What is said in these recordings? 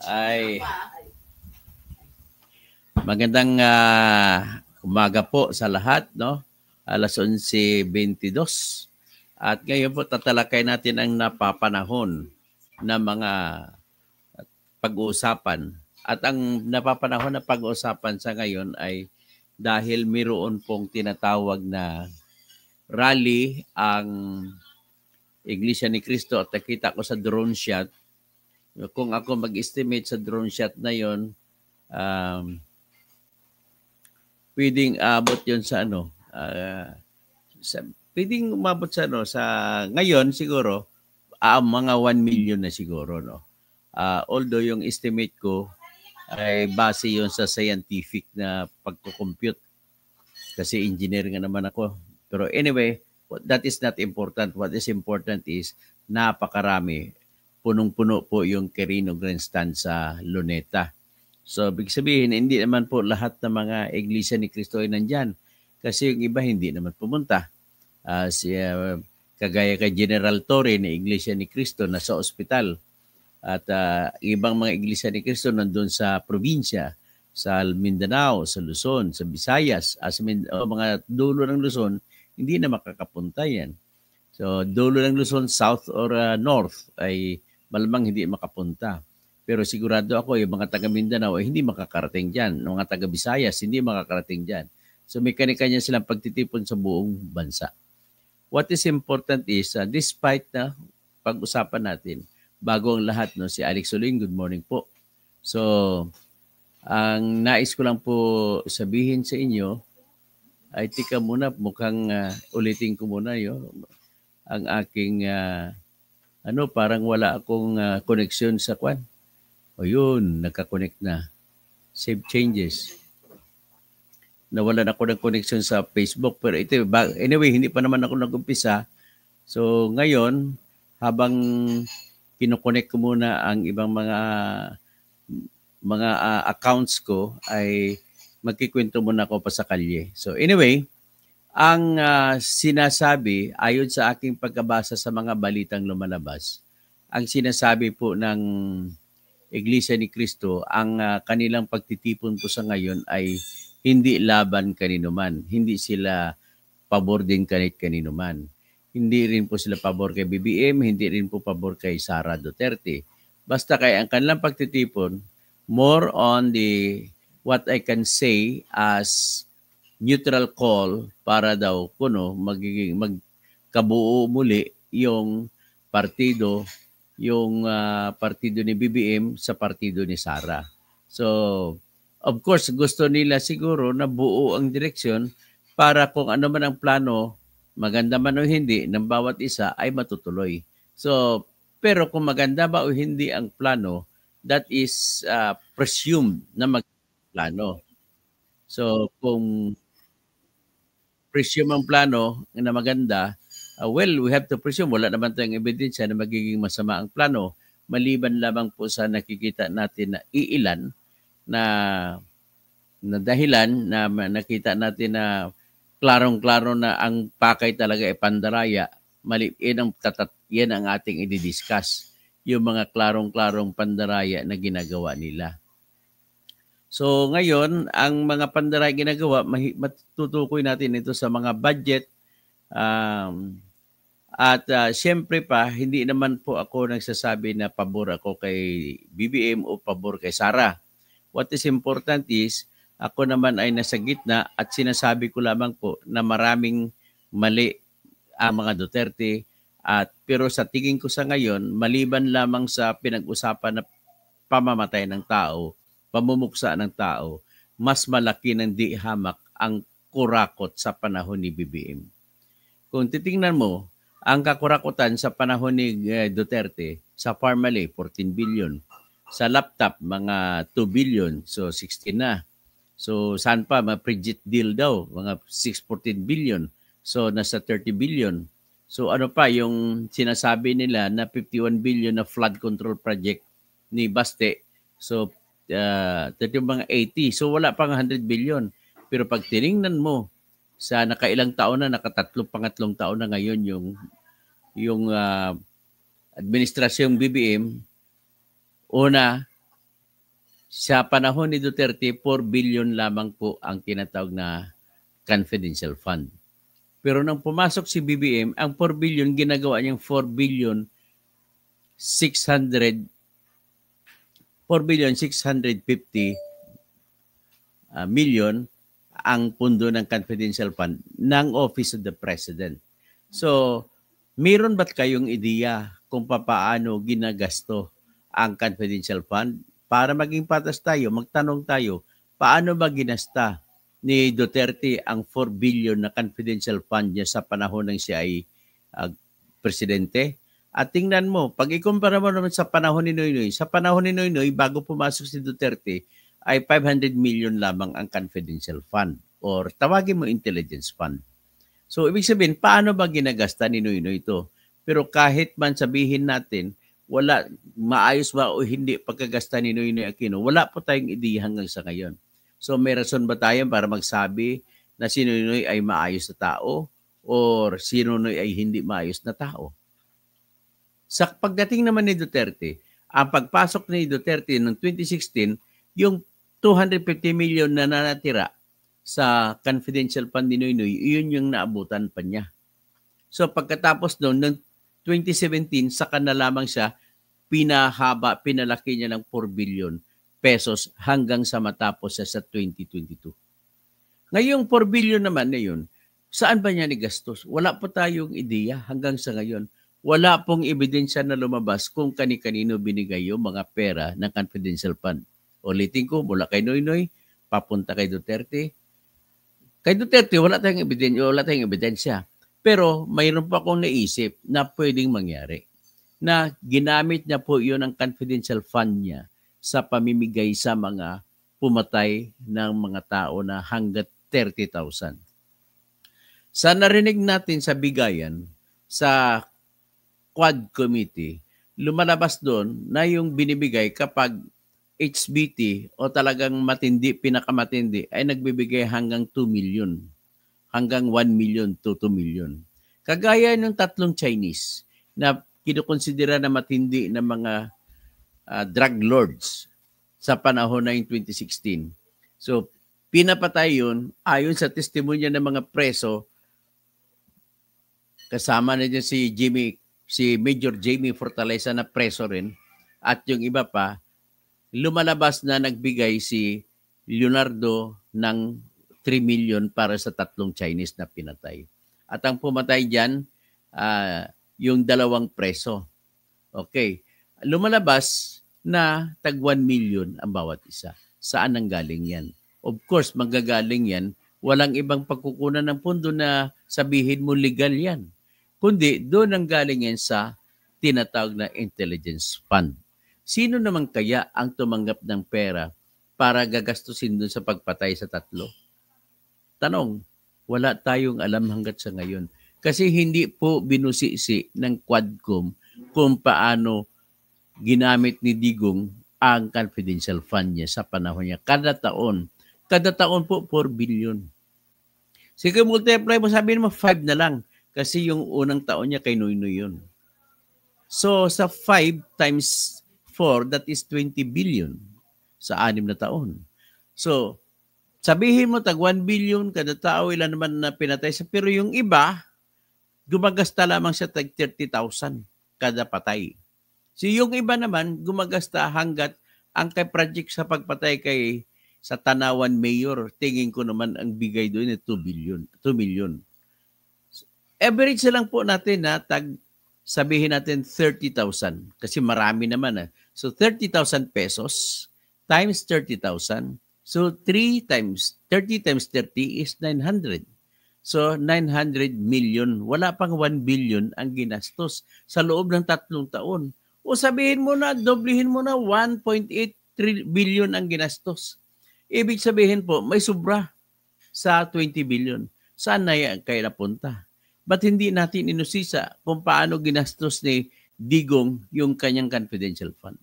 Ay, magandang umaga po sa lahat, no? Alas 11:22. At ngayon po tatalakay natin ang napapanahon na mga pag-uusapan. At ang napapanahon na pag-uusapan sa ngayon ay dahil mayroon pong tinatawag na rally ang Iglesia ni Cristo at nakita ko sa drone shot. Kung ako mag-estimate sa drone shot na yon, pwedeng abot yon sa ano, pwedeng umabot sa ano, sa ngayon siguro, mga 1 million na siguro, no? Although yung estimate ko ay base yon sa scientific na pagko-compute kasi engineer nga naman ako. Pero anyway, that is not important. What is important is napakarami. Punong-puno po yung Quirino Grandstand sa Luneta. So, ibig sabihin, hindi naman po lahat ng mga iglesia ni Cristo ay nandyan. Kasi yung iba hindi naman pumunta. Kagaya kay General Torre na Iglesia ni Cristo nasa ospital. At ibang mga iglesia ni Cristo nandun sa probinsya, sa Mindanao, sa Luzon, sa Visayas, mga dulo ng Luzon, hindi na makakapunta yan. So, dulo ng Luzon, south or north, ay malamang hindi makapunta. Pero sigurado ako, yung mga taga Mindanao ay hindi makakarating dyan. Yung mga taga Visayas, hindi makakarating dyan. So, may kanya-kanya silang pagtitipon sa buong bansa. What is important is, despite na pag-usapan natin, bago ang lahat, no, si Alex Uling, good morning po. So, ang nais ko lang po sabihin sa inyo, ay tika muna, mukhang ulitin ko muna ang aking, parang wala akong connection sa kwan. O yun, nagka-connect na. Save changes. Nawalan ako ng connection sa Facebook. Pero ito, anyway, hindi pa naman ako nag-umpisa. So ngayon, habang kinokonek ko muna ang ibang mga accounts ko, ay magkikwento muna ako pa sa kalye. So anyway, ang sinasabi, ayon sa aking pagkabasa sa mga balitang lumalabas, ang sinasabi po ng Iglesia ni Cristo, ang kanilang pagtitipon po sa ngayon ay hindi laban kanino man. Hindi sila pabor din kanino man. Hindi rin po sila pabor kay BBM, hindi rin po pabor kay Sara Duterte. Basta kaya ang kanilang pagtitipon, more on the what I can say as neutral call para daw magkabuo muli yung partido partido ni BBM sa partido ni Sara. So, of course, gusto nila siguro na buo ang direksyon para kung ano man ang plano, maganda man o hindi, ng bawat isa ay matutuloy. So, pero kung maganda ba o hindi ang plano, that is presumed na magplano. So, kung presume ang plano na maganda, well, we have to presume wala naman tayong ebidensya na magiging masama ang plano, maliban lamang po sa nakikita natin na iilan na dahilan na nakita natin na klarong-klaro na ang pakay talaga ay pandaraya. Yan ang ating i-discuss, yung mga klarong-klarong pandaraya na ginagawa nila. So ngayon, ang mga pandaraya ginagawa, matutukoy natin ito sa mga budget. At siyempre pa, hindi naman po ako nagsasabi na pabor ako kay BBM o pabor kay Sara. What is important is, ako naman ay nasa gitna at sinasabi ko lamang po na maraming mali ang mga Duterte. Pero sa tingin ko sa ngayon, maliban lamang sa pinag-usapan na pamamatay ng tao, pamumuksa ng tao, mas malaki ng di hamak ang kurakot sa panahon ni BBM. Kung titingnan mo, ang kakurakutan sa panahon ni Duterte, sa Parmali, 14 billion. Sa laptop, mga 2 billion. So, 16 na. So, saan pa? Mga pre-jet deal daw. Mga 14 billion. So, nasa 30 billion. So, ano pa yung sinasabi nila na 51 billion na flood control project ni Baste. So, 30 mga 80. So, wala pang 100 billion. Pero pag tiningnan mo, sa nakailang taon na, pangatlong taon na ngayon yung administrasyong BBM, Una, sa panahon ni Duterte, 4 billion lamang po ang tinatawag na confidential fund. Pero nang pumasok si BBM, ang 4 billion, ginagawa niyang 4,650 million ang pundo ng confidential fund ng Office of the President. So, meron ba't kayong ideya kung paano ginagasto ang confidential fund? Para maging patas tayo, magtanong tayo, paano ba ginasta ni Duterte ang 4 billion na confidential fund niya sa panahon ng siya ay presidente? At tingnan mo, pag ikumpara mo naman sa panahon ni Noynoy, bago pumasok si Duterte, ay 500 million lamang ang confidential fund or tawagin mo intelligence fund. So, ibig sabihin, paano ba ginagasta ni Noynoy ito? Pero kahit man sabihin natin, wala, maayos ba o hindi pagkagasta ni Noynoy Aquino, wala po tayong ideya hanggang sa ngayon. So, may rason ba tayo para magsabi na si Noynoy ay maayos na tao or si Noynoy ay hindi maayos na tao? Sa pagdating naman ni Duterte, ang pagpasok ni Duterte noong 2016, yung 250 million na natira sa confidential fund ni Noynoy, yun yung naabutan pa niya. So pagkatapos noon, ng 2017, saka na lamang siya pinalaki niya ng 4 billion pesos hanggang sa matapos siya sa 2022. Ngayong 4 billion naman na yun, saan ba niya nigastos? Wala po tayong ideya hanggang sa ngayon. Wala pong ebidensya na lumabas kung kani-kanino binigay yung mga pera ng confidential fund. Ulitin ko, mula kay Noynoy, papunta kay Duterte. Kay Duterte, wala tayong ebidensya. Pero mayroon pa akong naisip na pwedeng mangyari. Na ginamit niya po yun ang confidential fund niya sa pamimigay sa mga pumatay ng mga tao na hanggat 30,000. Sa narinig natin sa bigayan, sa Quad Committee, lumalabas doon na yung binibigay kapag HBT o talagang matindi, pinakamatindi, ay nagbibigay hanggang 2 million. Hanggang 1 million to 2 million. Kagaya ng 3 Chinese na kinukonsidera na matindi na mga drug lords sa panahon na yung 2016. So, pinapatay yun ayon sa testimonya ng mga preso. Kasama na dyan si Major Jamie Fortaleza na preso rin at yung iba pa, lumalabas na nagbigay si Leonardo ng 3 million para sa 3 Chinese na pinatay. At ang pumatay dyan, yung 2 preso. Okay. Lumalabas na tag 1 million ang bawat isa. Saan ang galing yan? Of course, manggagaling yan. Walang ibang pagkukunan ng pondo na sabihin mo legal yan. Kundi doon ang galing yan sa tinatawag na intelligence fund. Sino naman kaya ang tumanggap ng pera para gagastusin doon sa pagpatay sa 3? Tanong, wala tayong alam hanggat sa ngayon. Kasi hindi po binusisi ng Quadcom kung paano ginamit ni Digong ang confidential fund niya sa panahon niya. Kada taon po 4 billion. Sige, multiply mo, sabihin mo 5 na lang. Kasi yung unang taon niya kay Noynoy yun. So, sa 5 times 4, that is 20 billion sa 6 na taon. So, sabihin mo, tag 1 billion, kada tao, ilan naman na pinatay siya. Pero yung iba, gumagasta lamang siya tag 30,000 kada patay. So, yung iba naman, gumagasta hanggat ang kay project sa pagpatay sa Tanawan Mayor, tingin ko naman ang bigay doon ay 2 million. Average lang po natin na sabihin natin 30,000 kasi marami naman. So 30,000 pesos times 30,000. So 30 times 30 is 900. So 900 million. Wala pang 1 billion ang ginastos sa loob ng 3 taon. O sabihin mo na, doblehin mo na 1.8 billion ang ginastos. Ibig sabihin po, may sobra sa 20 billion. Saan na yan kayo napunta? Ba't hindi natin inusisa kung paano ginastos ni Digong yung kanyang confidential fund?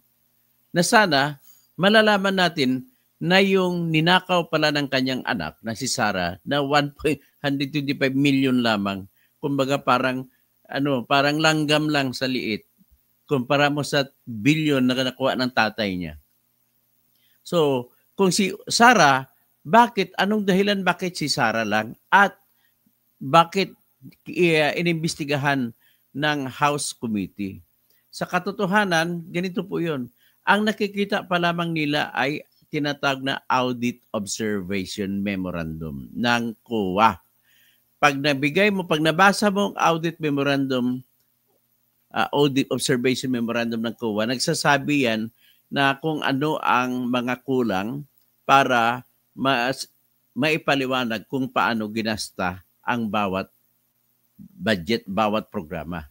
Na sana malalaman natin na yung ninakaw pala ng kanyang anak na si Sarah na 125 million lamang. Kumbaga parang langgam lang sa liit. kumpara mo sa bilyon na nakuha ng tatay niya. So, kung si Sarah, anong dahilan bakit si Sarah lang? At bakit inimbestigahan ng House Committee? Sa katotohanan, ganito po yun. Ang nakikita pa lamang nila ay tinatawag na Audit Observation Memorandum ng COA. Pag nabasa mo ang Audit Memorandum, Audit Observation Memorandum ng COA, nagsasabi yan na kung ano ang mga kulang para maipaliwanag kung paano ginasta ang bawat budget, bawat programa.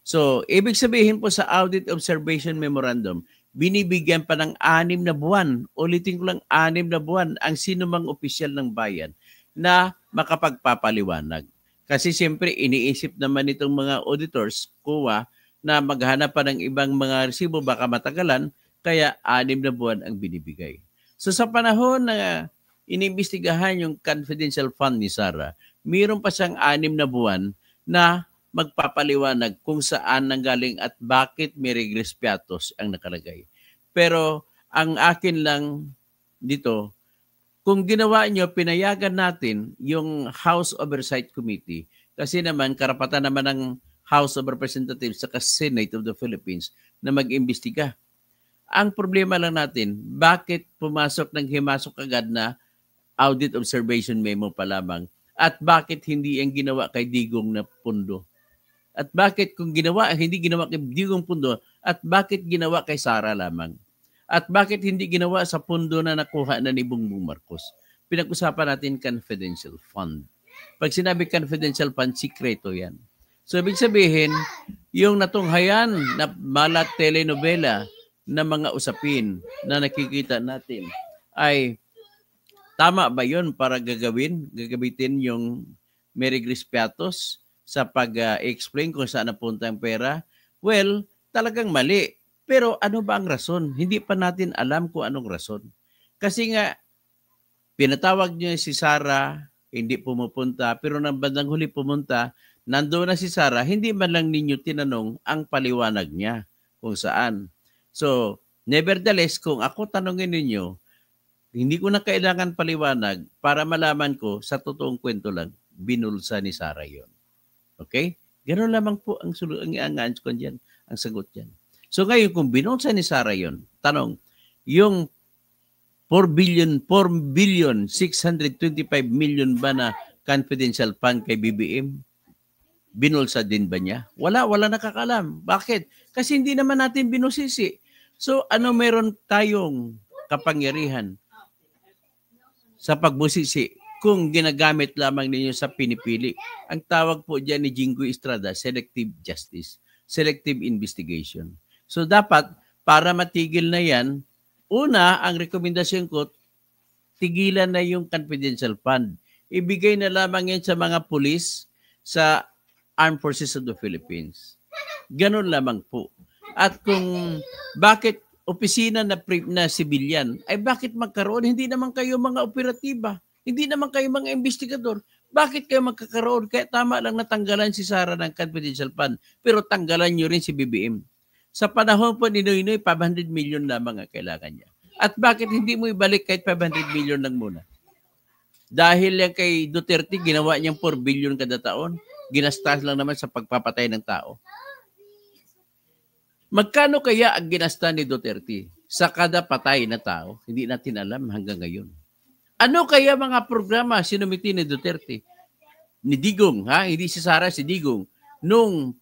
So, ibig sabihin po sa Audit Observation Memorandum, binibigyan pa ng 6 na buwan, ulitin ko lang 6 na buwan, ang sinumang opisyal ng bayan na makapagpapaliwanag. Kasi siyempre, iniisip naman itong mga auditors, COA, na maghanap pa ng ibang mga resibo, baka matagalan, kaya 6 na buwan ang binibigay. So sa panahon na inimbestigahan yung confidential fund ni Sarah, mayroon pa siyang 6 na buwan na magpapaliwanag kung saan nanggaling at bakit may regres piatos ang nakalagay. Pero ang akin lang dito, kung ginawa nyo, pinayagan natin yung House Oversight Committee kasi naman karapatan naman ng House of Representatives sa Senate of the Philippines na mag-imbestiga. Ang problema lang natin, bakit pumasok ng himasok agad na Audit Observation Memo pa lamang at bakit hindi ang ginawa kay Digong na pundo? At bakit kung hindi ginawa kay Digong pundo at bakit ginawa kay Sara lamang? At bakit hindi ginawa sa pundo na nakuha na ni Bongbong Marcos? Pinag-usapan natin confidential fund. Pag sinabi confidential fund, sikreto yan. So, ibig sabihin, yung natunghayan na malat telenovela na mga usapin na nakikita natin ay tama ba yun para gagamitin yung Mary Grace Piatos sa pag-explain kung saan napunta ang pera? Well, talagang mali. Pero ano ba ang rason? Hindi pa natin alam kung anong rason. Kasi nga, pinatawag niyo si Sarah, hindi pumupunta, pero nang bandang huli pumunta, nandoon na si Sarah, hindi man lang ninyo tinanong ang paliwanag niya kung saan. So, nevertheless, kung ako tanongin ninyo, hindi ko na kailangan paliwanag para malaman ko sa totoong kwento lang, binulsa ni Sarah yon. Okay? Ganoon lamang po ang sagot diyan. So ngayon, kung binulsa ni Sarah yon, tanong, yung 4 billion 625 million ba na confidential fund kay BBM, binulsa din ba niya? Wala nakakalam. Bakit? Kasi hindi naman natin binusisi. So ano meron tayong kapangyarihan sa pagbusisi kung ginagamit lamang ninyo sa pinipili? Ang tawag po diyan ni Jinggoy Estrada, selective justice, selective investigation. So dapat, para matigil na yan, una, ang rekomendasyon ko, tigilan na yung confidential fund. Ibigay na lamang yan sa mga pulis, sa Armed Forces of the Philippines. Ganun lamang po. At kung bakit opisina na civilian, ay bakit magkaroon? Hindi naman kayo mga operatiba. Hindi naman kayo mga investigador. Bakit kayo magkakaroon? Kaya tama lang natanggalan si Sarah ng confidential fund, pero tanggalan nyo rin si BBM. Sa panahon po ni Noynoy, 500 million lamang ang kailangan niya. At bakit hindi mo ibalik kahit 500 million lang muna? Dahil yan kay Duterte, ginawa niyang 4 billion kada taon. Ginastas lang naman sa pagpapatay ng tao. Magkano kaya ang ginasta ni Duterte sa kada patay na tao? Hindi natin alam hanggang ngayon. Ano kaya mga programa sinumiti ni Duterte? Ni Digong, hindi si Sara, si Digong. Nung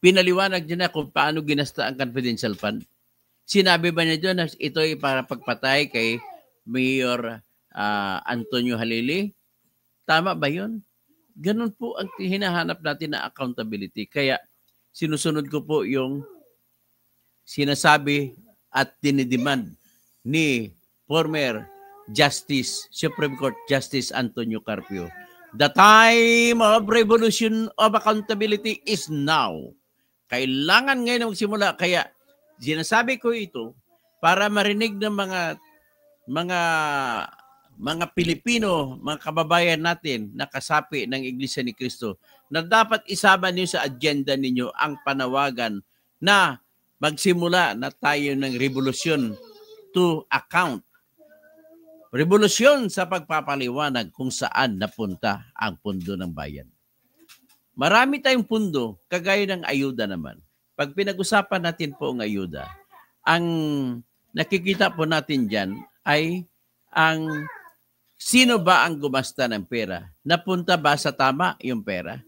pinaliwanag niya na kung paano ginasta ang confidential fund. Sinabi ba niya doon na ito ay para pagpatay kay Mayor Antonio Halili? Tama ba yun? Ganun po ang hinahanap natin na accountability. Kaya sinusunod ko po yung sinasabi at dinidemand ni former Supreme Court Justice Antonio Carpio. The time of revolution of accountability is now. Kailangan ngayon na magsimula. Kaya sinasabi ko ito para marinig ng mga Pilipino, mga kababayan natin na kasapi ng Iglesia ni Cristo na dapat isama niyo sa agenda ninyo ang panawagan na magsimula na tayo ng revolusyon to account. Revolusyon sa pagpapaliwanag kung saan napunta ang pundo ng bayan. Marami tayong pundo, kagaya ng ayuda naman. Pag pinag-usapan natin po ang ayuda, ang nakikita po natin dyan ay ang sino ba ang gumasta ng pera? Napunta ba sa tama yung pera?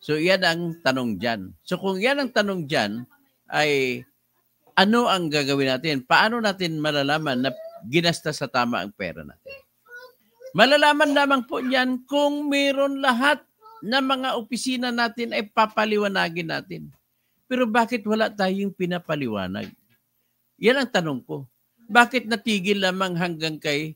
So yan ang tanong dyan. So kung yan ang tanong dyan, ay ano ang gagawin natin? Paano natin malalaman na ginasta sa tama ang pera natin? Malalaman lamang po niyan kung meron lahat na mga opisina natin ay papaliwanagin natin. Pero bakit wala tayong pinapaliwanag? Yan ang tanong ko. Bakit natigil lamang hanggang kay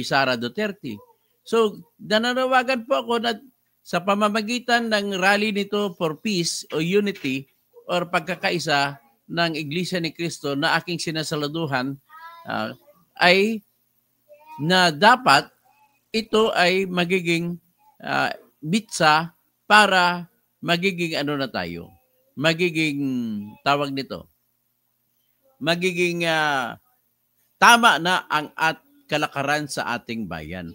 Sara Duterte? So, nananawagan po ako na sa pamamagitan ng rally nito for peace o unity or pagkakaisa ng Iglesia ni Cristo na aking sinasaluduhan ay na dapat ito ay magiging bitsa para magiging magiging tawag nito, magiging tama na ang kalakaran sa ating bayan.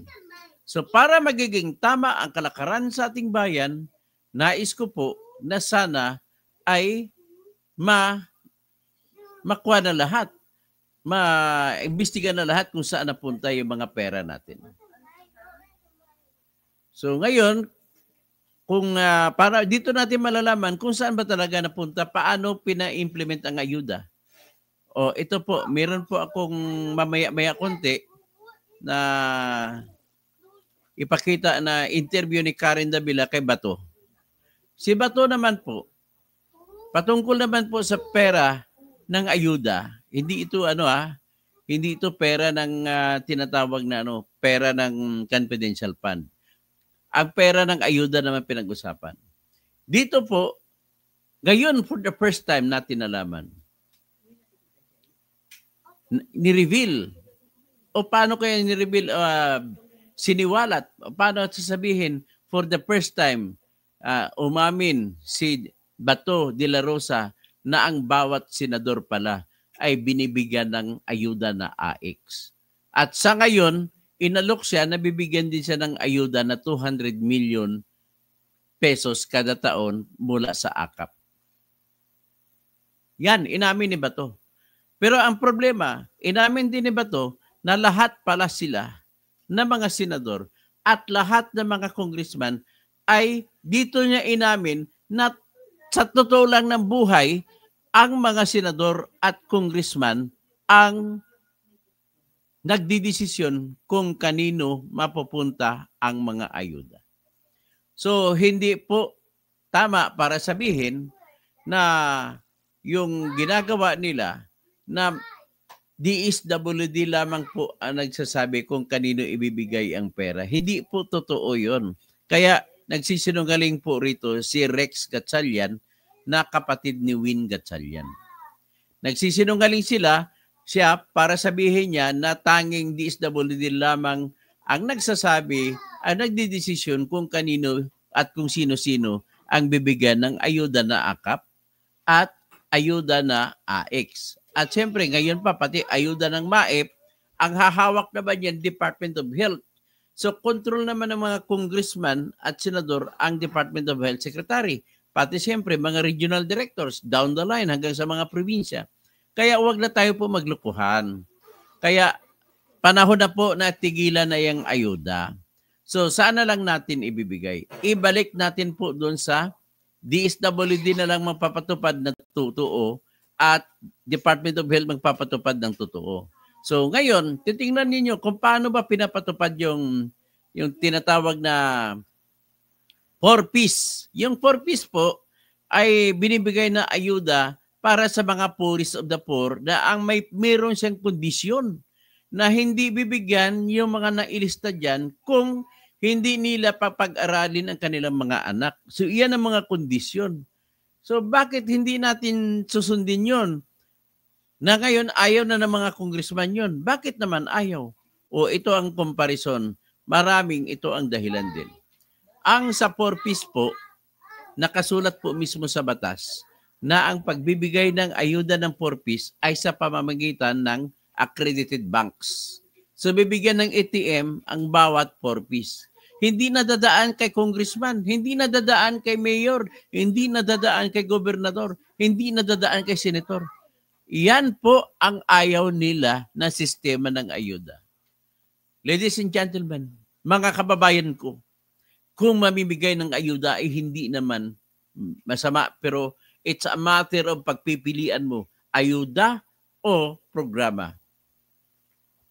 So para magiging tama ang kalakaran sa ating bayan, nais ko po na sana ay makuha na lahat, maimbestiga na lahat kung saan napunta yung mga pera natin. So ngayon, kung para dito natin malalaman kung saan ba talaga napunta, paano pina-implement ang ayuda. O ito po, meron po akong mamaya-maya konti na ipakita na interview ni Karen Davila kay Bato. Si Bato naman po, patungkol naman po sa pera ng ayuda, hindi ito hindi ito pera ng tinatawag na pera ng confidential fund. Ang pera ng ayuda naman pinag-usapan. Dito po, ngayon for the first time natin nalaman, ni-reveal, o paano kaya ni-reveal, siniwalat, paano sasabihin, for the first time, umamin si Bato de la Rosa na ang bawat senador pala ay binibigyan ng ayuda na AX. At sa ngayon, inalok siya, nabibigyan din siya ng ayuda na 200 million pesos kada taon mula sa AKAP. Yan, inamin ni Bato. Pero ang problema, inamin din ni Bato na lahat pala sila na mga senador at lahat ng mga congressman ay dito niya inamin na sa totoo lang ng buhay, ang mga senador at congressman ang nagdidesisyon kung kanino mapupunta ang mga ayuda. So, hindi po tama para sabihin na yung ginagawa nila na DSWD lamang po ang nagsasabi kung kanino ibibigay ang pera. Hindi po totoo yun. Kaya nagsisinungaling po rito si Rex Gatchalian na kapatid ni Win Gatchalian. Nagsisinungaling siya para sabihin niya na tanging DSWD lamang ang nagsasabi, ang nagdidesisyon kung kanino at kung sino-sino ang bibigyan ng ayuda na AKAP at ayuda na AX. At siyempre, ngayon pa pati ayuda ng MAEP, ang hahawak naman yan Department of Health. So, control naman ng mga congressman at senador ang Department of Health Secretary. Pati siyempre, mga regional directors down the line hanggang sa mga probinsya. Kaya wag na tayo po maglukuhan. Kaya panahon na po na tigilan na yung ayuda. So, saan na lang natin ibibigay? Ibalik natin po doon sa DSWD na lang magpapatupad na totoo at Department of Health magpapatupad ng totoo. So ngayon, titingnan ninyo kung paano ba pinapatupad yung tinatawag na 4Ps. Yung 4Ps po ay binibigay na ayuda para sa mga poorest of the poor na mayroon siyang kondisyon na hindi bibigyan yung mga nailista dyan kung hindi nila papag-aralin ang kanilang mga anak. So iyan ang mga kondisyon. So bakit hindi natin susundin yon? Na ngayon ayaw na ng mga congressman yon. Bakit naman ayaw? O ito ang comparison. Maraming ito ang dahilan din. Ang sa 4Ps po, nakasulat po mismo sa batas na ang pagbibigay ng ayuda ng 4-piece ay sa pamamagitan ng accredited banks. So bibigyan ng ATM ang bawat 4-piece. Hindi nadadaan kay congressman, hindi nadadaan kay mayor, hindi nadadaan kay gobernador, hindi nadadaan kay senator. Yan po ang ayaw nila na sistema ng ayuda. Ladies and gentlemen, mga kababayan ko, kung mamimigay ng ayuda ay hindi naman masama, pero it's a matter of pagpipilian mo, ayuda o programa.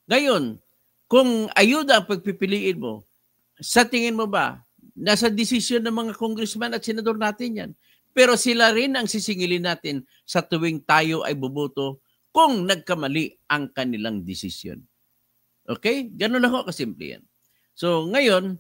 Ngayon, kung ayuda ang pagpipiliin mo, sa tingin mo ba, nasa desisyon ng mga congressman at senador natin yan. Pero sila rin ang sisingilin natin sa tuwing tayo ay buboto kung nagkamali ang kanilang desisyon. Okay? Ganun lang ako kasimple yan. So ngayon,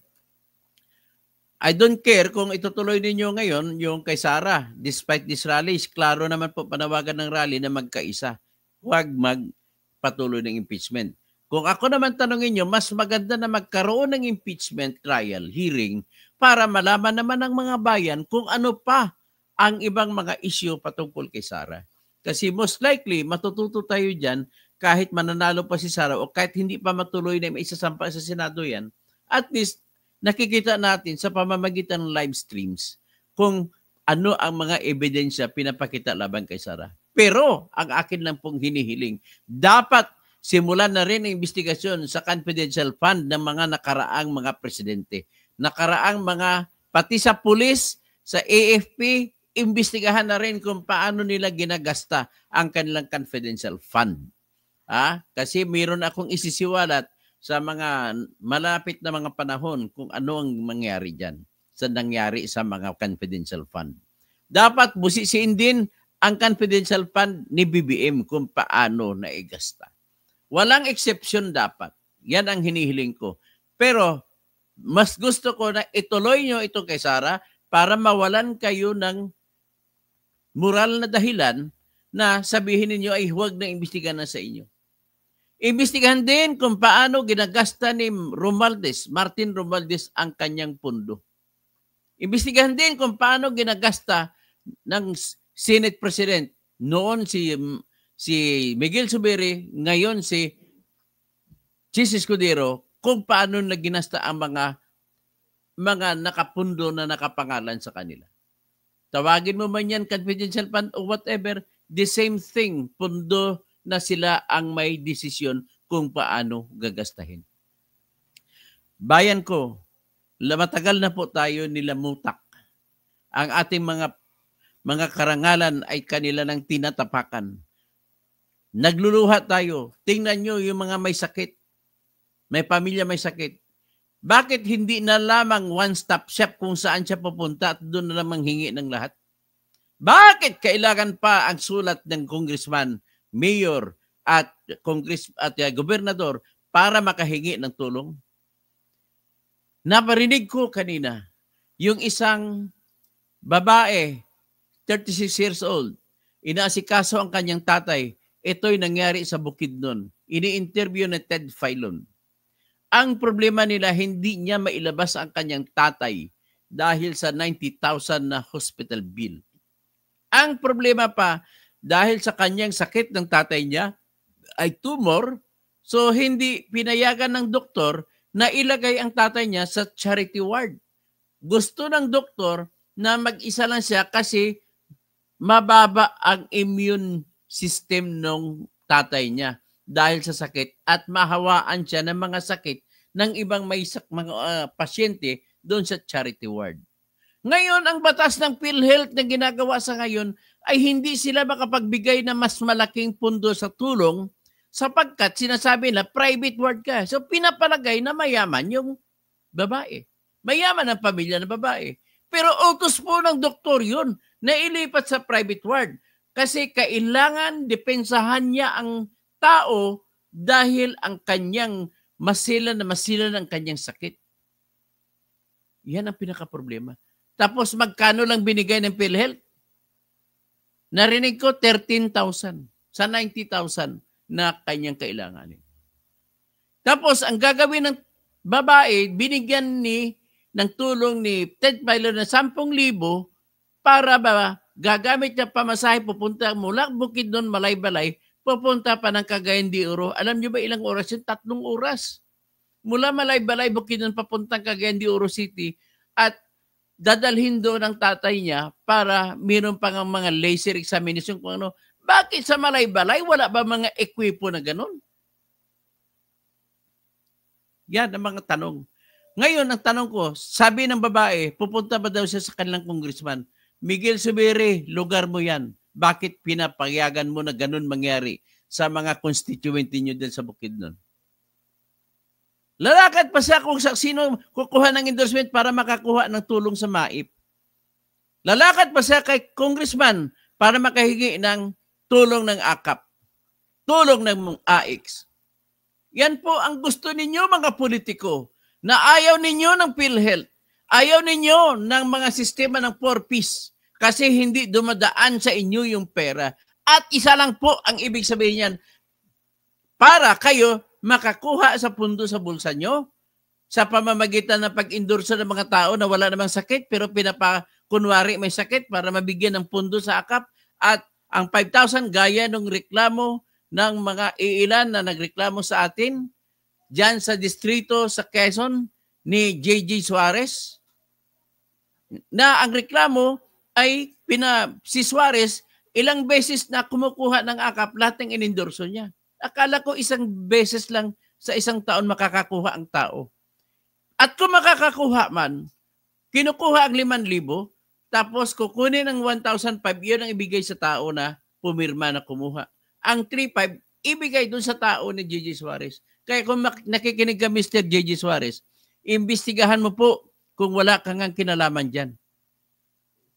I don't care kung itutuloy ninyo ngayon yung kay Sara. Despite this rally, klaro naman po panawagan ng rally na magkaisa. Huwag magpatuloy ng impeachment. Kung ako naman tanongin nyo, mas maganda na magkaroon ng impeachment trial, hearing, para malaman naman ng mga bayan kung ano pa ang ibang mga issue patungkol kay Sara. Kasi most likely, matututo tayo dyan kahit mananalo pa si Sara o kahit hindi pa matuloy na may isasampa sa Senado yan, at least nakikita natin sa pamamagitan ng live streams kung ano ang mga ebidensya pinapakita laban kay Sara. Pero ang akin lang pong hinihiling, dapat simulan na rin ang investigasyon sa confidential fund ng mga nakaraang mga presidente. Nakaraang mga, pati sa pulis, sa AFP, imbestigahan na rin kung paano nila ginagasta ang kanilang confidential fund. Kasi mayroon akong isisiwalat sa mga malapit na mga panahon kung ano ang mangyari dyan sa nangyari sa mga confidential fund. Dapat busisiin din ang confidential fund ni BBM kung paano naigasta. Walang exception dapat. Yan ang hinihiling ko. Pero mas gusto ko na ituloy nyo ito kay Sara para mawalan kayo ng moral na dahilan na sabihin ninyo ay huwag na imbestigahan na sa inyo. Imbestigahan din kung paano ginagasta ni Martin Romualdez ang kanyang pundo. Imbestigahan din kung paano ginagasta ng Senate President. Noon si Miguel Zubiri, ngayon si Chis Escudero, kung paano naginasta ang mga nakapundo na nakapangalan sa kanila. Tawagin mo man yan confidential fund o whatever, the same thing, pundo na sila ang may desisyon kung paano gagastahin. Bayan ko, matagal na po tayo nilamutak. Ang ating mga karangalan ay kanila ng tinatapakan. Nagluluha tayo. Tingnan nyo yung mga may sakit. May pamilya may sakit. Bakit hindi na lamang one-stop shop kung saan siya pupunta at doon na lamang hingi ng lahat? Bakit kailangan pa ang sulat ng congressman, mayor at gobernador para makahingi ng tulong? Naparinig ko kanina yung isang babae, 36 years old, inaasikaso ang kanyang tatay. Ito'y nangyari sa Bukidnon. Ini-interview ni Ted Filon. Ang problema nila, hindi niya mailabas ang kanyang tatay dahil sa 90,000 na hospital bill. Ang problema pa, dahil sa kanyang sakit ng tatay niya ay tumor, so hindi pinayagan ng doktor na ilagay ang tatay niya sa charity ward. Gusto ng doktor na mag-isa lang siya kasi mababa ang immune system ng tatay niya dahil sa sakit at mahawaan siya ng mga sakit ng ibang mga pasyente doon sa charity ward. Ngayon, ang batas ng PhilHealth na ginagawa sa ngayon ay hindi sila makapagbigay ng mas malaking pundo sa tulong sapagkat sinasabi na private ward ka. So pinapalagay na mayaman yung babae. Mayaman ang pamilya ng babae. Pero utos po ng doktor yun na ilipat sa private ward. Kasi kailangan depensahan niya ang tao dahil ang kanyang masilan ang kanyang sakit. Yan ang pinaka-problema. Tapos magkano lang binigay ng PhilHealth? Narinig ko 13,000 sa 90,000 na kanyang kailanganin. Tapos ang gagawin ng babae, binigyan ng tulong ni Ted Filon na 10,000 para ba gagamit niya pamasahe pupunta mula Bukidnon, Malaybalay, pupunta pa ng Cagayan de Oro. Alam niyo ba ilang oras yun? 3 oras. Mula Malaybalay, Bukidnon, papuntang Cagayan de Oro City at dadalhin doon ng tatay niya para meron pang mga laser examination kung ano. Bakit sa Malaybalay wala ba mga ekwipo na ganun? Yan ang mga tanong. Ngayon, ang tanong ko, sabi ng babae, pupunta ba daw siya sa kanilang congressman? Miguel Zubiri, lugar mo yan. Bakit pinapayagan mo na ganun mangyari sa mga constituente nyo din sa Bukidnon? Lalakad pa siya kung sino kukuha ng endorsement para makakuha ng tulong sa MAIP. Lalakad pa siya kay congressman para makahingi ng tulong ng AKAP. Tulong ng AIX. Yan po ang gusto ninyo mga politiko na ayaw ninyo ng PhilHealth. Ayaw ninyo ng mga sistema ng 4Ps kasi hindi dumadaan sa inyo yung pera. At isa lang po ang ibig sabihin yan para kayo makakuha sa pundo sa bulsa nyo sa pamamagitan ng pag-endorse ng mga tao na wala namang sakit pero pinapakunwari may sakit para mabigyan ng pundo sa AKAP at ang 5,000 gaya ng reklamo ng mga iilan na nagreklamo sa atin dyan sa distrito sa Quezon ni JJ Suarez na ang reklamo ay si Suarez ilang beses na kumukuha ng AKAP lahat ng inendorso niya. Akala ko isang beses lang sa isang taon makakakuha ang tao. At kung makakakuha man, kinukuha ang 5,000, tapos kukunin ng 1,500, yun ang ibigay sa tao na pumirma na kumuha. Ang 3,500, ibigay dun sa tao ni JJ Suarez. Kaya kung nakikinig ka Mr. JJ Suarez, imbestigahan mo po kung wala kang kinalaman dyan.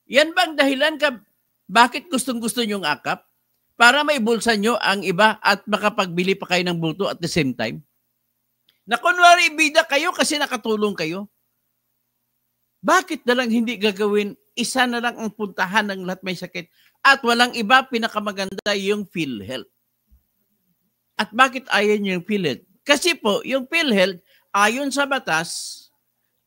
Yan bang dahilan ka, bakit gustong-gusto nyo ang AKAP? Para may bulsa nyo ang iba at makapagbili pa kayo ng boto at the same time? Na kunwari bida kayo kasi nakatulong kayo. Bakit na lang hindi gagawin isa na lang ang puntahan ng lahat may sakit at walang iba pinakamaganda yung PhilHealth? At bakit ayaw nyo yung PhilHealth? Kasi po, yung PhilHealth ayon sa batas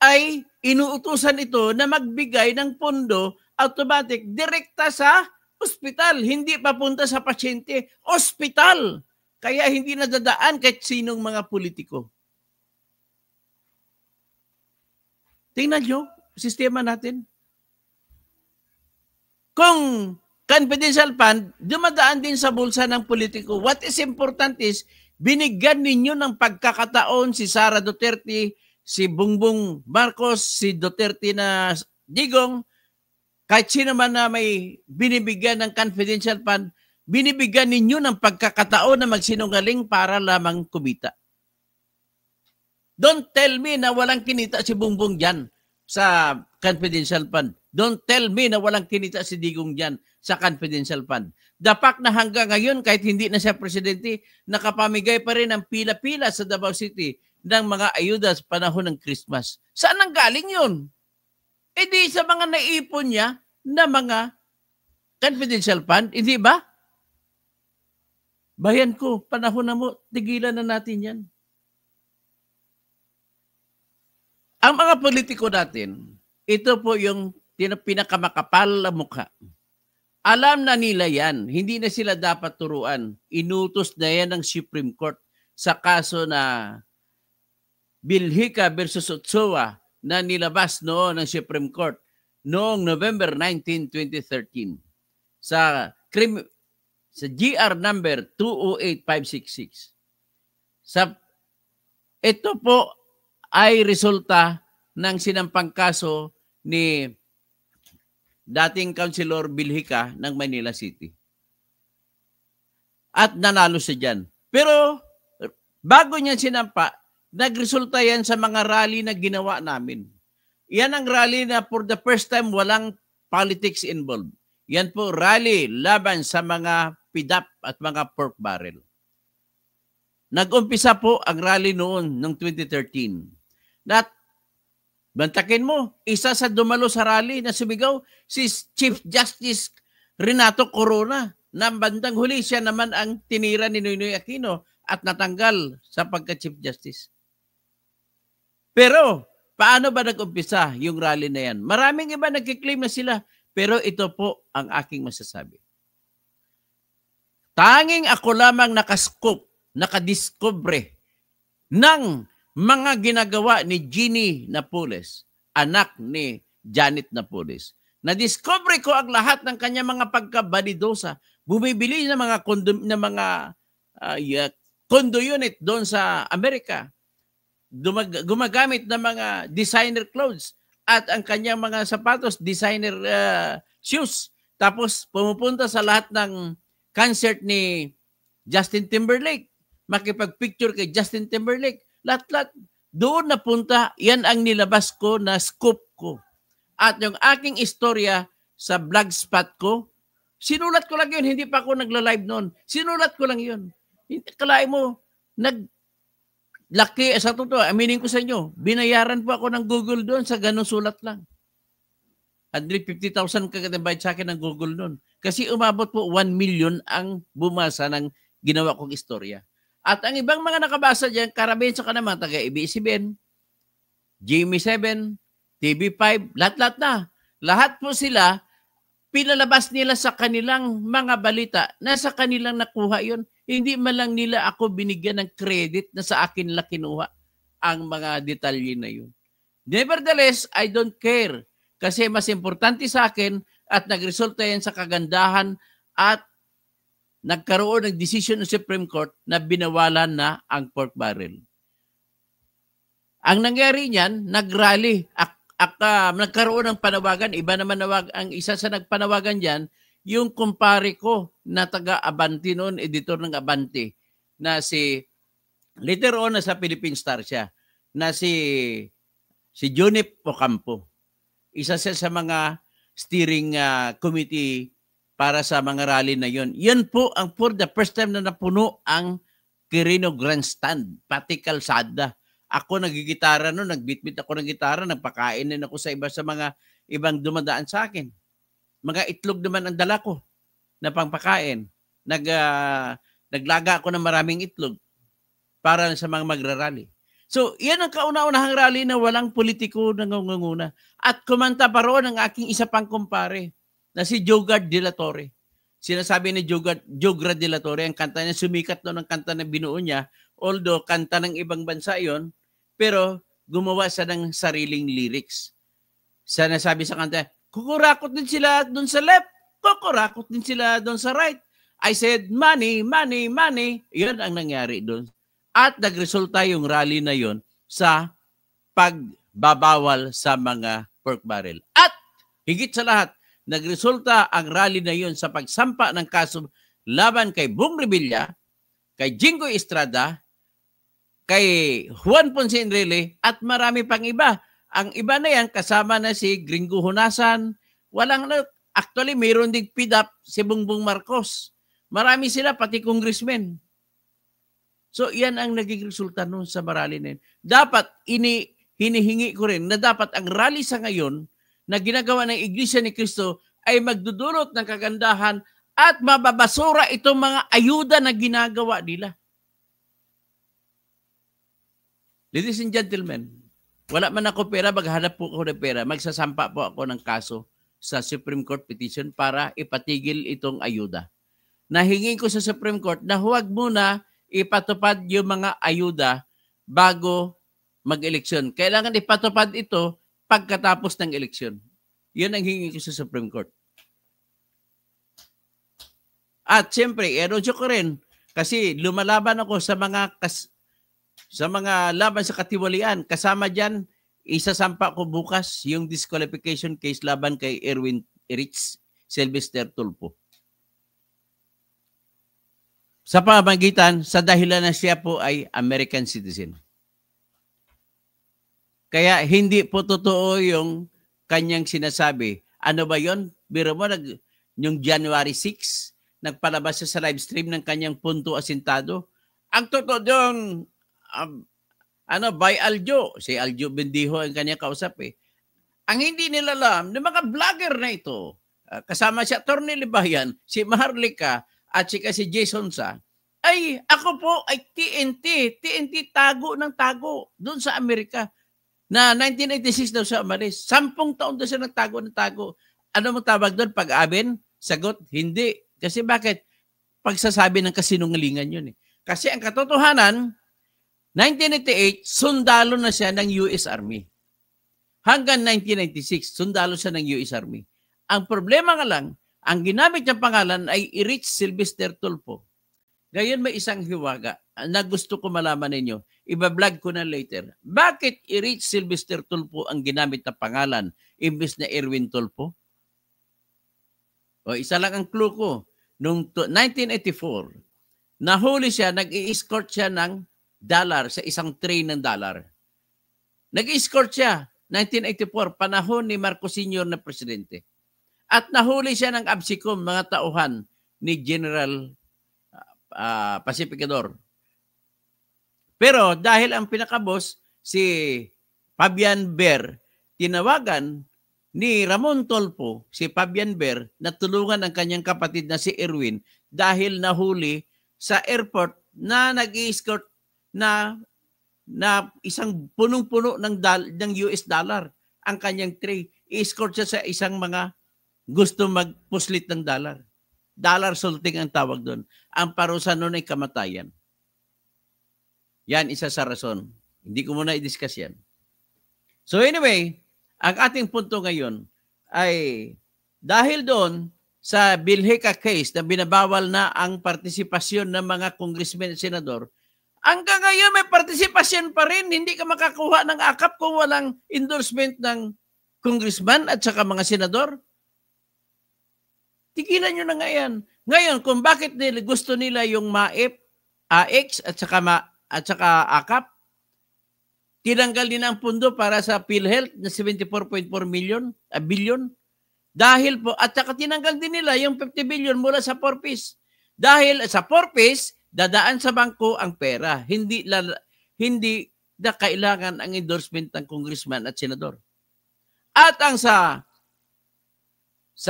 ay inuutusan ito na magbigay ng pondo automatic direkta sa ospital, hindi papunta sa pasyente, ospital. Kaya hindi nadadaan kahit sinong mga politiko. Tingnan nyo, sistema natin. Kung confidential fund, dumadaan din sa bulsa ng politiko. What is important is, binigyan ninyo ng pagkakataon si Sara Duterte, si Bongbong Marcos, si Duterte na Digong, kahit sino man na may binibigyan ng confidential fund, binibigyan ninyo ng pagkakataon na magsinungaling para lamang kumita. Don't tell me na walang kinita si Bongbong dyan sa confidential fund. Don't tell me na walang kinita si Digong dyan sa confidential fund. Dapat na hanggang ngayon, kahit hindi na siya presidente, nakapamigay pa rin ng pila-pila sa Davao City ng mga ayuda sa panahon ng Christmas. Saan ang galing yun? E di sa mga naipon niya na mga confidential fund, hindi ba? Bayan ko, panahon na mo, tigilan na natin yan. Ang mga politiko natin, ito po yung pinakamakapal na mukha. Alam na nila yan, hindi na sila dapat turuan. Inutos na yan ng Supreme Court sa kaso na Bilhika versus Ochoa na nilabas noon ng Supreme Court noong November 19, 2013 sa GR number 208566. Ito po ay resulta ng sinampang kaso ni dating Councilor Bilhika ng Manila City. At nanalo siya dyan. Pero bago niya sinampa, nagresulta yan sa mga rally na ginawa namin. Yan ang rally na for the first time walang politics involved. Yan po rally laban sa mga PDAP at mga pork barrel. Nag-umpisa po ang rally noon ng 2013. At bantakin mo, isa sa dumalo sa rally na sumigaw si Chief Justice Renato Corona. Na bandang huli siya naman ang tinira ni Noynoy Aquino at natanggal sa pagka-Chief Justice. Pero paano ba nag-umpisa yung rally na yan? Maraming iba nagkiklaim na sila Pero ito po ang aking masasabi. Tanging ako lamang nakadiscover ng mga ginagawa ni Jeannie Napoles, anak ni Janet Napoles. Na-discover ko ang lahat ng kanya mga pagkabalidosa. Bumibili ng mga condo unit doon sa Amerika. Gumagamit ng mga designer clothes at ang kanyang mga sapatos, designer shoes. Tapos pumupunta sa lahat ng concert ni Justin Timberlake. Makipag-picture kay Justin Timberlake. Lahat-lahat. Doon napunta, yan ang nilabas ko na scoop ko. At yung aking istorya sa blogspot ko, sinulat ko lang yun. Hindi pa ako nagla-live noon. Sinulat ko lang yun. Kalain mo, laki, sa totoo, aminin ko sa inyo, binayaran po ako ng Google doon sa ganung sulat lang. 150,000 kagabayad sa akin ng Google noon. Kasi umabot po 1 million ang bumasa ng ginawa kong istorya. At ang ibang mga nakabasa dyan, karamihan sa kanama, taga-ABS-CBN, GMA7, TV5, lahat-lahat na. Lahat po sila, pinalabas nila sa kanilang mga balita na sa kanilang nakuha yon. Hindi man lang nila ako binigyan ng credit na sa akin lang kinuha ang mga detalye na yun. Nevertheless, I don't care. Kasi mas importante sa akin at nagresulta yan sa kagandahan at nagkaroon ng decision ng Supreme Court na binawalan na ang pork barrel. Ang nangyari niyan, nag-rally. Nagkaroon ng panawagan. Iba naman ang isa sa nagpanawagan diyan, yung kumpare ko na taga-Abante noon, editor ng Abante, na si, later on na sa Philippine Star siya, na si Junip Ocampo. Isa siya sa mga steering committee para sa mga rally na yon. Yan po ang for the first time na napuno ang Quirino Grandstand, pati kalsada. Ako nagigitara noon, nagbitbit ako ng gitara, nagpakain din ako sa mga ibang dumadaan sa akin. Mga itlog naman ang dala ko na pangpakain. Naglaga ako ng maraming itlog para sa mga magrarally. So, yan ang kauna-unahang rally na walang politiko nangunguna. At kumanta pa roon ang aking isa pang kumpare na si Jogard de la Torre. Sinasabi ni Jogard de la Torre, ang kanta niya, sumikat noon ang kanta na binuo niya, although kanta ng ibang bansa yon, pero gumawa siya ng sariling lyrics. Sinasabi sa kanta, kukurakot din sila doon sa left, kukurakot din sila doon sa right. I said, money, money, money. Yan ang nangyari doon. At nagresulta yung rally na yon sa pagbabawal sa mga pork barrel. At higit sa lahat, nagresulta ang rally na yon sa pagsampa ng kaso laban kay Bong Revilla, kay Jingo Estrada, kay Juan Ponce Enrile, at marami pang iba. Ang iba na yan, kasama na si Gringo Honasan. Actually, mayroon ding PDAP si Bongbong Marcos. Marami sila, pati congressmen. So, yan ang naging resulta nun sa rally na yun. Dapat, hinihingi ko rin na dapat ang rally sa ngayon na ginagawa ng Iglesia ni Cristo ay magdudulot ng kagandahan at mababasura itong mga ayuda na ginagawa nila. Ladies and gentlemen, wala man ako pera, maghanap po ako ng pera, magsasampa po ako ng kaso sa Supreme Court petition para ipatigil itong ayuda. Nahingin ko sa Supreme Court na huwag muna ipatupad yung mga ayuda bago mag-eleksyon. Kailangan ipatupad ito pagkatapos ng eleksyon. Yun ang hingi ko sa Supreme Court. At siyempre, erodyo ko rin kasi lumalaban ako sa mga laban sa katiwalian. Kasama dyan, isasampa ko bukas yung disqualification case laban kay Erwin Rich Sylvester Tulfo. Sa pamamagitan, sa dahilan na siya po ay American citizen. Kaya hindi po totoo yung kanyang sinasabi. Ano ba yon? Biro mo, yung January 6, nagpalabas siya sa live stream ng kanyang punto asintado. Ang totoo doon, by Aljo. Si Aljo Bendijo ang kanyang kausap eh. Ang hindi nila alam, ng mga vlogger na ito, kasama si Atty. Libayan, si Maharlika, at si Jason Sa, ay ako po ay TNT tago ng tago doon sa Amerika. Na 1986 daw siya umalis. 10 taon daw siya nagtago ng tago. Ano mo tawag doon? Pag-amin? Sagot? Hindi. Kasi bakit? Pagsasabi ng kasinungalingan yun eh. Kasi ang katotohanan, 1988, sundalo na siya ng US Army. Hanggang 1996, sundalo siya ng US Army. Ang problema nga lang, ang ginamit niyang pangalan ay Erich Sylvester Tulfo. Ngayon may isang hiwaga na gusto ko malaman ninyo. Iba-vlog ko na later. Bakit Erich Sylvester Tulfo ang ginamit na pangalan imbes na Erwin Tulfo? O isa lang ang clue ko. Noong 1984, nahuli siya, nag-i-escort siya ng dollar sa isang train ng dollar. Nag-i-escort siya, 1984, panahon ni Marcos Sr. na presidente. At nahuli siya ng ABSICOM, mga tauhan ni General Pacificador. Pero dahil ang pinakabos, si Fabian Ber, tinawagan ni Ramon Tulfo, si Fabian Ber, na tulungan ang kanyang kapatid na si Erwin dahil nahuli sa airport na nag-i-escort na isang punong-puno ng US dollar ang kanyang tray. I-escort siya sa isang mga gusto magpuslit ng dollar. Dollar salting ang tawag doon. Ang parusa noon ay kamatayan. Yan, isa sa rason. Hindi ko muna i-discuss yan. So anyway, ang ating punto ngayon ay dahil doon sa Bilheca case na binabawal na ang partisipasyon ng mga congressmen at senador, hanggang ngayon may partisipasyon pa rin. Hindi ka makakuha ng akap kung walang endorsement ng congressman at saka mga senador. Tigilan nyo na nga yan. Ngayon, kung bakit gusto nila yung MAIP, AX at saka AKAP, tinanggal din ang pundo para sa PhilHealth na 74.4 billion. Dahil po, at saka tinanggal din nila yung 50 billion mula sa Porpis. Dahil sa Porpis, dadaan sa bangko ang pera. Hindi na kailangan ang endorsement ng congressman at senador. At ang sa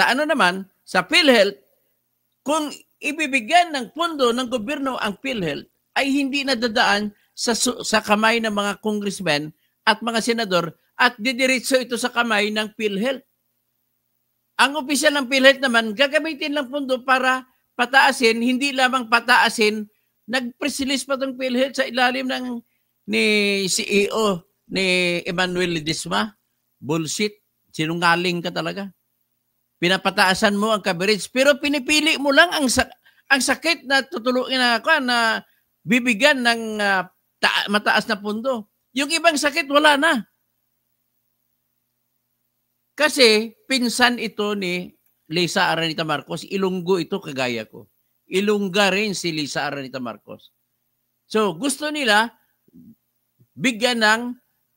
ano naman, sa PhilHealth, kung ibibigyan ng pundo ng gobyerno ang PhilHealth, ay hindi nadadaan sa kamay ng mga congressmen at mga senador at didiretso ito sa kamay ng PhilHealth. Ang opisyal ng PhilHealth naman, gagamitin lang pundo para pataasin, hindi lamang pataasin, nag-press pa itong PhilHealth sa ilalim ni CEO ni Emmanuel Ledesma. Bullshit. Sinungaling ka talaga. Pinapataasan mo ang coverage, pero pinipili mo lang ang sakit na tutulungin na bibigyan ng mataas na pundo. Yung ibang sakit, wala na. Kasi pinsan ito ni Lisa Araneta Marcos, Ilonggo ito kagaya ko. Ilongga rin si Lisa Araneta Marcos. So gusto nila bigyan ng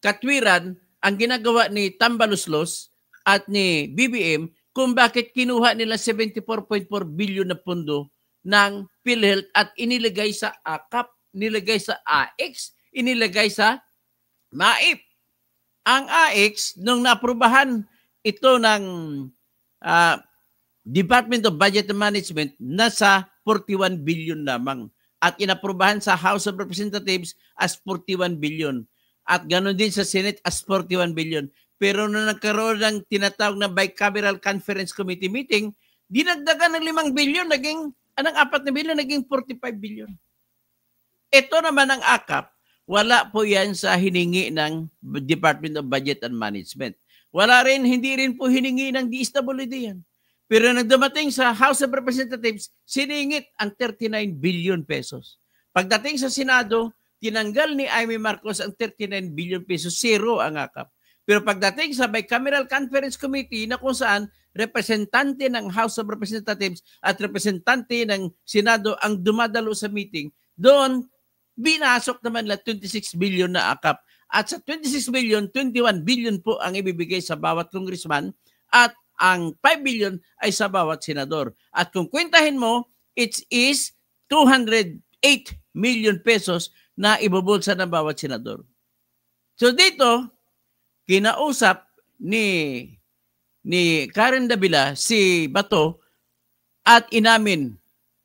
katwiran ang ginagawa ni Tambaluslos at ni BBM kung bakit kinuha nila 74.4 billion na pundo ng PhilHealth at inilagay sa AKAP, inilagay sa AX, inilagay sa MAIP. Ang AX, nung naaprubahan ito ng Department of Budget and Management, nasa 41 billion lamang. At inaprubahan sa House of Representatives as 41 billion. At ganoon din sa Senate as 41 billion. Pero nung nagkaroon ng tinatawag na Bicameral Conference Committee meeting, dinagdagan ng 5 billion, ng 4 na billion, naging 45 billion. Ito naman ang AKAP, wala po yan sa hiningi ng Department of Budget and Management. Hindi rin po hiningi ng DSWD yan. Pero nang dumating sa House of Representatives, siningit ang 39 billion pesos. Pagdating sa Senado, tinanggal ni Amy Marcos ang 39 billion pesos, zero ang AKAP. Pero pagdating sa Bicameral Conference Committee na kung saan representante ng House of Representatives at representante ng Senado ang dumadalo sa meeting, doon binasok naman na 26 billion na AKAP. At sa 26 billion, 21 billion po ang ibibigay sa bawat congressman at ang 5 billion ay sa bawat senador. At kung kwentahin mo, it is 208 million pesos na ibubulsa ng bawat senador. So dito, kinausap ni Karen Davila si Bato at inamin.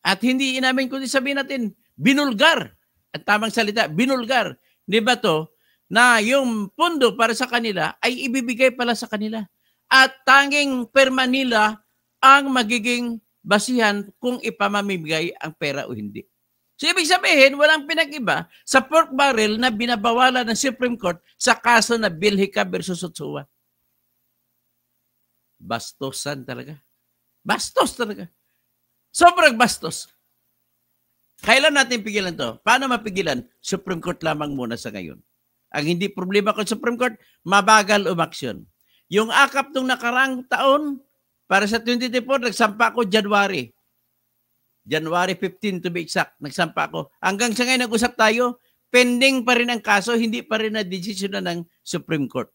At hindi inamin kundi sabihin natin, binulgar. At tamang salita, binulgar ni Bato na yung pundo para sa kanila ay ibibigay pala sa kanila. at tanging per Manila ang magiging basihan kung ipamamigay ang pera o hindi. So, ibig sabihin, walang pinag-iba sa pork barrel na binabawalan ng Supreme Court sa kaso na Bilhica versus Ochoa. Bastosan talaga. Bastos talaga. Sobrang bastos. Kailan natin pigilan to? Paano mapigilan? Supreme Court lamang muna sa ngayon. Ang hindi problema ko sa Supreme Court, mabagal umaksyon. Yung akap nung nakarang taon, para sa 2024, nagsampa ako January 15 to be exact, nagsampa ako. Hanggang sa ngayon nag-usap tayo, pending pa rin ang kaso, hindi pa rin na-desisyon ng Supreme Court.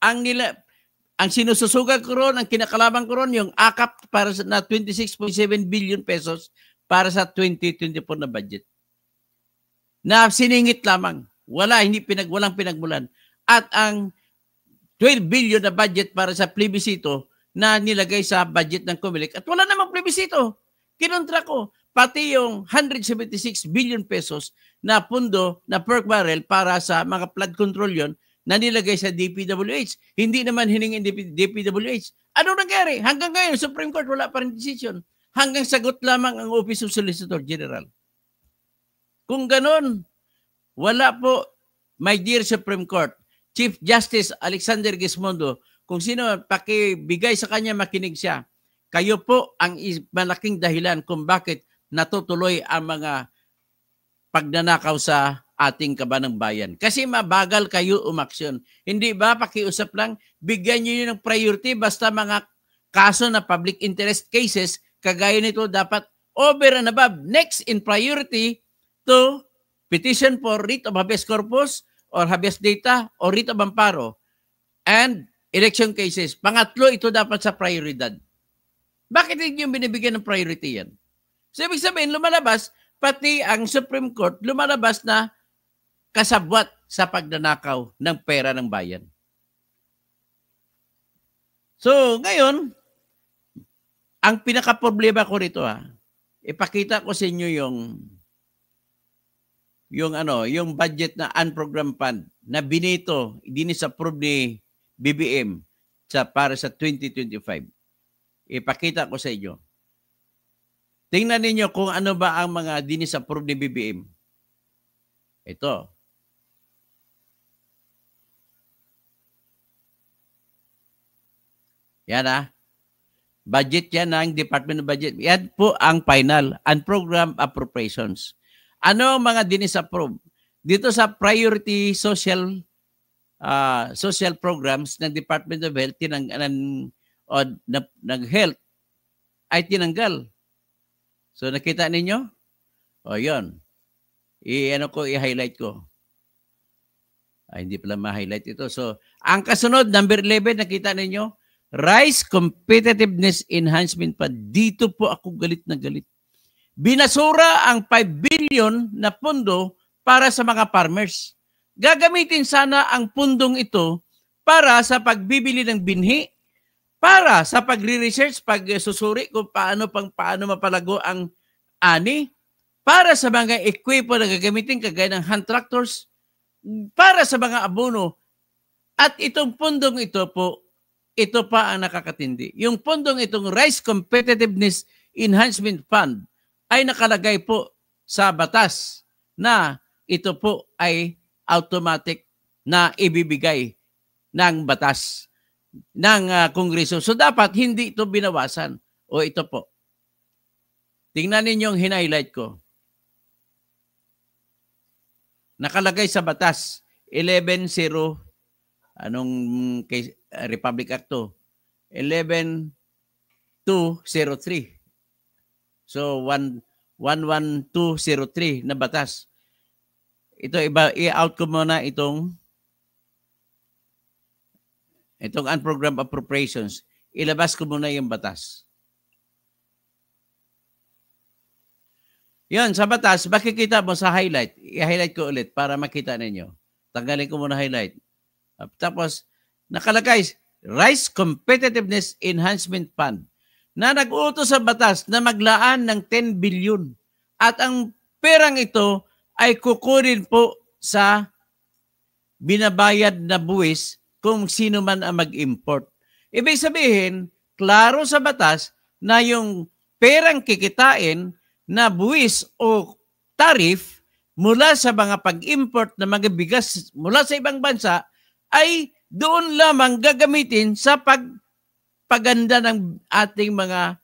Ang sinususugan ko ron, ang kinakalaban ko ron, yung akap para na 26.7 billion pesos para sa 2024 na budget. Na siningit lamang. Walang pinagmulan. At ang 12 billion na budget para sa plebisito na nilagay sa budget ng COMELEC. At wala namang plebisito. Kinontra ko. Pati yung 176 billion pesos na pundo na pork barrel para sa mga flood control yon na nilagay sa DPWH. Hindi naman hiningin DPWH. Ano nangyari? Hanggang ngayon, Supreme Court wala pa rin decision. Hanggang sagot lamang ang Office of Solicitor General. Kung ganun, wala po, my dear Supreme Court, Chief Justice Alexander Gismondo, kung sino pakibigay sa kanya, makinig siya. Kayo po ang malaking dahilan kung bakit natutuloy ang mga pagnanakaw sa ating kabanang bayan. Kasi mabagal kayo umaksyon. Hindi ba, pakiusap lang, bigyan nyo yun ng priority, basta mga kaso na public interest cases, kagaya nito dapat over and above. Next in priority to petition for writ of habeas corpus or habeas data or writ of amparo and election cases. Pangatlo, ito dapat sa prioridad. Bakit hindi yung binibigyan ng priority yan? So, ibig sabihin, lumalabas, pati ang Supreme Court, lumalabas na kasabwat sa pagnanakaw ng pera ng bayan. So, ngayon, ang pinaka-problema ko rito, ipakita ko sa inyo yung budget na unprogrammed fund na binito, dinisapprove ni BBM para sa 2025. Ipakita ko sa inyo. Tingnan ninyo kung ano ba ang mga dinisapprove ni BBM. Ito. Yan budget yan ng Department of Budget. Yan po ang final unprogrammed appropriations. Ano ang mga dinisapprove? Dito sa priority social programs ng Department of Health ng health ay tinanggal. So nakita ninyo? O yun. I-highlight ko. Hindi pala ma-highlight ito. So ang kasunod, number 11, nakita ninyo? Rice Competitiveness Enhancement Fund. Dito po ako galit na galit. Binasura ang 5 billion na pondo para sa mga farmers. Gagamitin sana ang pundong ito para sa pagbibili ng binhi, para sa pagre-research, pagsusuri kung paano mapalago ang ani, para sa mga ekwipo na gagamitin kagaya ng hand tractors, para sa mga abono. At itong pundong ito po, ito pa ang nakakatindi. Yung pundong itong Rice Competitiveness Enhancement Fund ay nakalagay po sa batas na ito po ay automatic na ibibigay ng batas ng Kongreso. So dapat hindi ito binawasan. O ito po. Tingnan ninyo yung hinighlight ko. Nakalagay sa batas 11.0 Republic Act 11.203. So 11203 na batas. Ito i-out ko muna itong unprogrammed appropriations. Ilabas ko muna yung batas. Yan, sa batas, makikita mo sa highlight. I-highlight ko ulit para makita ninyo. Tanggalin ko muna highlight. Tapos, nakalagay, Rice Competitiveness Enhancement Fund na nag-utos sa batas na maglaan ng 10 billion. At ang perang ito ay kukunin po sa binabayad na buwis kung sino man ang mag-import. Ibig sabihin, klaro sa batas na yung perang kikitain na buwis o tariff mula sa mga pag-import ng mga bigas mula sa ibang bansa ay doon lamang gagamitin sa pagpaganda ng ating mga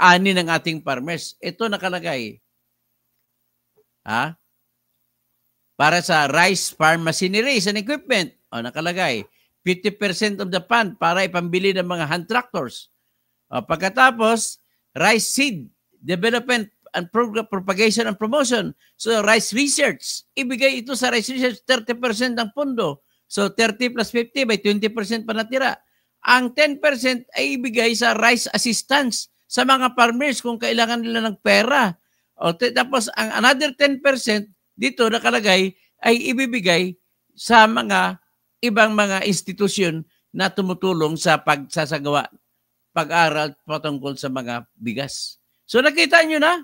ani ng ating farmers. Ito nakalagay. Para sa rice farm machineries and equipment. Nakalagay. 50% of the fund para ipambili ng mga hand tractors. Pagkatapos, rice seed development and propagation and promotion. So, rice research. Ibigay ito sa rice research 30% ng pondo. So, 30 plus 50 by 20% pa natira. Ang 10% ay ibigay sa rice assistance sa mga farmers kung kailangan nila ng pera. Tapos, ang another 10% dito nakalagay ay ibibigay sa mga ibang mga institusyon na tumutulong sa pagsasagawa, pag-aral patungkol sa mga bigas. So nakita nyo na,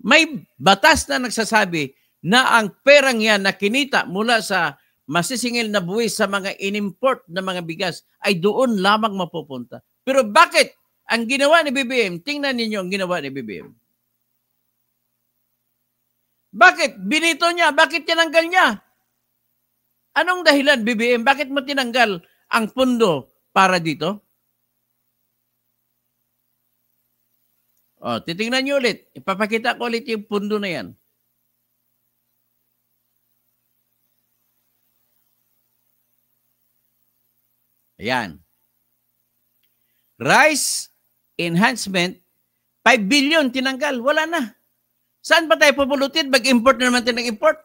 may batas na nagsasabi na ang perang yan na kinita mula sa masisingil na buwis sa mga inimport na mga bigas ay doon lamang mapupunta. Pero bakit ang ginawa ni BBM? Tingnan ninyo ang ginawa ni BBM. Bakit? Binito niya. Bakit tinanggal niya? Anong dahilan, BBM? Bakit mo tinanggal ang pondo para dito? Titingnan niyo ulit. Ipapakita ko ulit yung pondo na yan. Ayan. Rice enhancement, 5 billion tinanggal. Wala na. Saan ba tayo pupulutin? Mag-import na naman tayo ng import.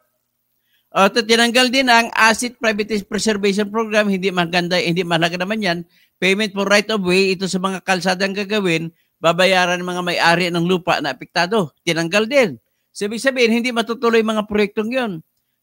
Tinanggal din ang Asset Private Preservation Program. Hindi maganda, hindi mahalaga naman yan. Payment for right of way, ito sa mga kalsadang gagawin, babayaran ng mga may-ari ng lupa na apektado. Tinanggal din. Sabi sabihin, hindi matutuloy mga proyektong yon.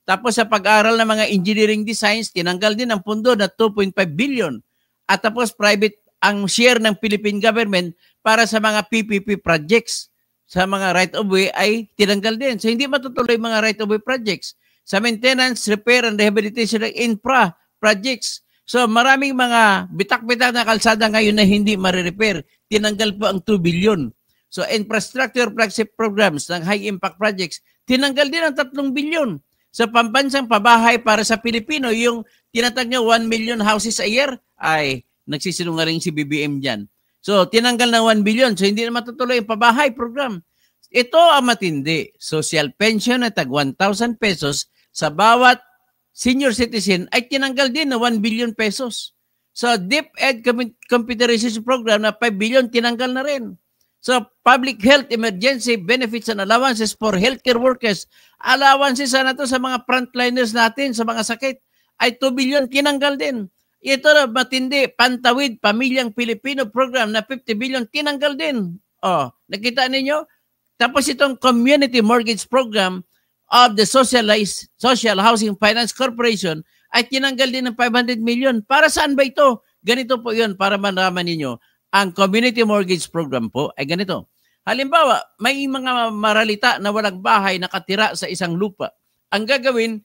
Tapos sa pag-aral ng mga engineering designs, tinanggal din ang pondo na 2.5 billion. At tapos private ang share ng Philippine government para sa mga PPP projects sa mga right of way ay tinanggal din. So hindi matutuloy mga right of way projects. Sa maintenance, repair, and rehabilitation ng infra projects. So maraming mga bitak-bitak na kalsada ngayon na hindi marirepair. Tinanggal po ang 2 billion. So infrastructure flagship programs ng high impact projects, tinanggal din ang 3 billion. Sa pambansang pabahay para sa Pilipino, yung tinatag niya 1 million houses a year, ay nagsisinungaling si BBM dyan. So tinanggal na 1 billion. So hindi na matutuloy yung pabahay program. Ito ang matindi. Social pension na tag 1,000 pesos sa bawat senior citizen ay tinanggal din na 1 billion pesos. So DepEd computerization program na 5 billion tinanggal na rin. So public health emergency benefits and allowances for healthcare workers. Allowances na to sa mga frontliners natin sa mga sakit ay 2 billion tinanggal din. Ito na matindi, Pantawid Pamilyang Pilipino program na 50 billion tinanggal din. Nakita ninyo? Tapos itong community mortgage program of the Social Housing Finance Corporation ay tinanggal din ng 500 million. Para saan ba ito? Ganito po yun para malaman ninyo. Ang community mortgage program po ay ganito. Halimbawa, may mga maralita na walang bahay nakatira sa isang lupa. Ang gagawin,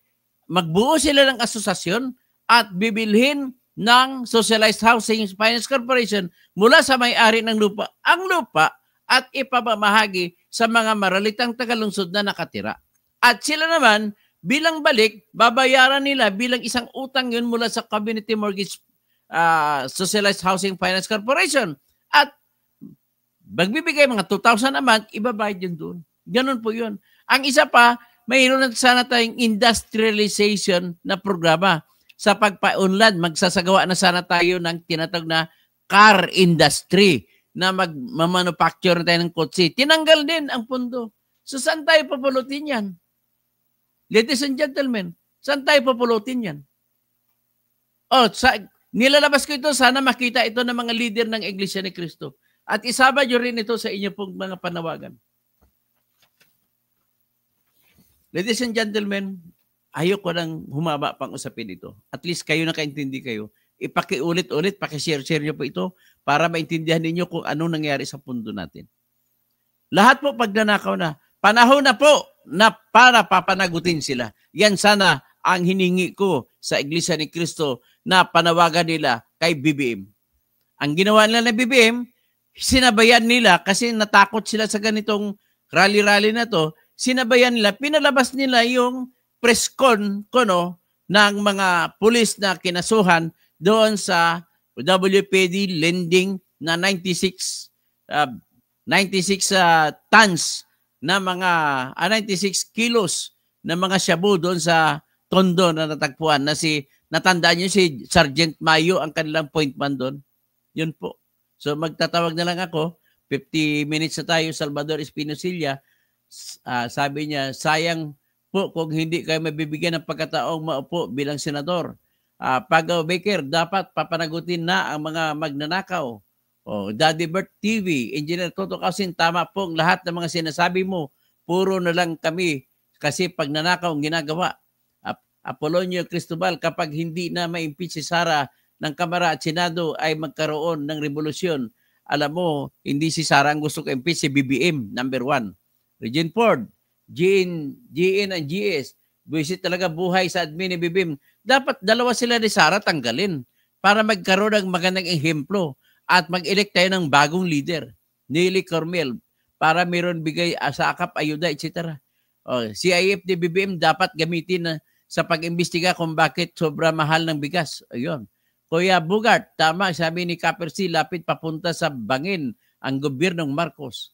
magbuo sila ng asosasyon at bibilhin ng Socialized Housing Finance Corporation mula sa may-ari ng lupa ang lupa at ipamamahagi sa mga maralitang tagalungsod na nakatira. At sila naman, bilang balik, babayaran nila bilang isang utang yun mula sa Community Mortgage Socialized Housing Finance Corporation. At magbibigay mga 2,000 a month, ibabayad yun doon. Ganun po yun. Ang isa pa, mayroon na sana tayong industrialization na programa. Sa pagpa-unlad, magsasagawa na sana tayo ng tinatawag na car industry na mag-manufacture tayo ng kotse. Tinanggal din ang pundo. So saan tayo papulutin yan? Ladies and gentlemen, saan tayo papulutin yan? Nilalabas ko ito, sana makita ito ng mga leader ng Iglesia ni Cristo. At isama nyo rin ito sa inyo pong mga panawagan. Ladies and gentlemen, ayoko nang humaba pang usapin ito. At least kayo nakaintindi kayo. Ipakiulit-ulit, pakishare-share nyo po ito para maintindihan ninyo kung ano nangyari sa pundo natin. Lahat po pagnanakaw na, panahon na po na para papanagutin sila. Yan sana ang hiningi ko sa Iglesia ni Cristo na panawagan nila kay BBM. Ang ginawa nila ng BBM, sinabayan nila kasi natakot sila sa ganitong rally-rally na to, sinabayan nila, pinalabas nila yung press no, ng mga pulis na kinasuhan doon sa WPD lending na 96 tons na mga 96 kilos na mga shabu doon sa Tondo na natagpuan na natandaan niyo si Sergeant Mayo ang kanilang point man doon. Yun po. So magtatawag na lang ako, 50 minutes na tayo, Salvador Espinosa. Sabi niya, sayang po kung hindi kayo mabibigyan ng pagkataong maupo bilang senador. Pagaw Baker, dapat papanagutin na ang mga magnanakaw. Daddy Bert TV, Engineer Toto Kausin, tama po lahat ng mga sinasabi mo. Puro na lang kami kasi pag nanakaw ang ginagawa. Apolonio Cristobal, kapag hindi na ma-impeach si Sara ng Kamara at Senado ay magkaroon ng revolusyon. Alam mo, hindi si Sara ang gusto ka-impeach, si BBM, number 1. Regine Ford, GN and GS, buwisit talaga buhay sa admin ni BBM. Dapat dalawa sila ni Sara tanggalin para magkaroon ng magandang ehemplo at mag-elect tayo ng bagong leader, Nelly Cormel, para meron bigay sa akap, ayuda, etc. CIFD BBM dapat gamitin na sa pag-imbestiga kung bakit sobra mahal ng bigas. Ayun. Kuya Bugart, tama, sabi ni Kapersi, lapit papunta sa bangin ang gobyernong Marcos.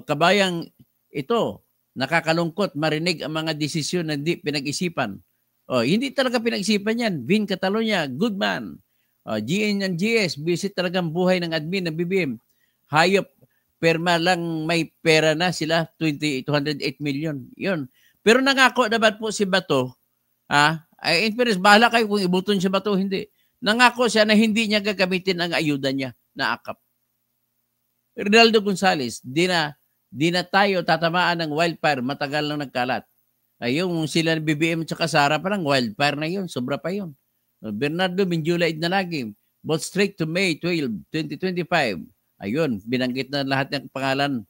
Kabayang ito, nakakalungkot marinig ang mga desisyon na hindi pinag-isipan. Hindi talaga pinag-isipan yan. Vin Catalonia, good man. GN and GS, visit talagang buhay ng admin ng BBM. Hayop, perma lang may pera na sila, 208 million. Yun. Pero nangako naman po si Bato, in fairness, bahala kayo kung ibuton si Bato, hindi. Nangako siya na hindi niya gagamitin ang ayuda niya na akap. Rinaldo Gonzales, di na tayo tatamaan ng wildfire, matagal lang nagkalat. Yung sila BBM at Sara pa lang, wildfire na yun, sobra pa yun. Bernardo Minjulaid na lagi, both straight to May 12, 2025. Ayun, binanggit na lahat ng pangalan.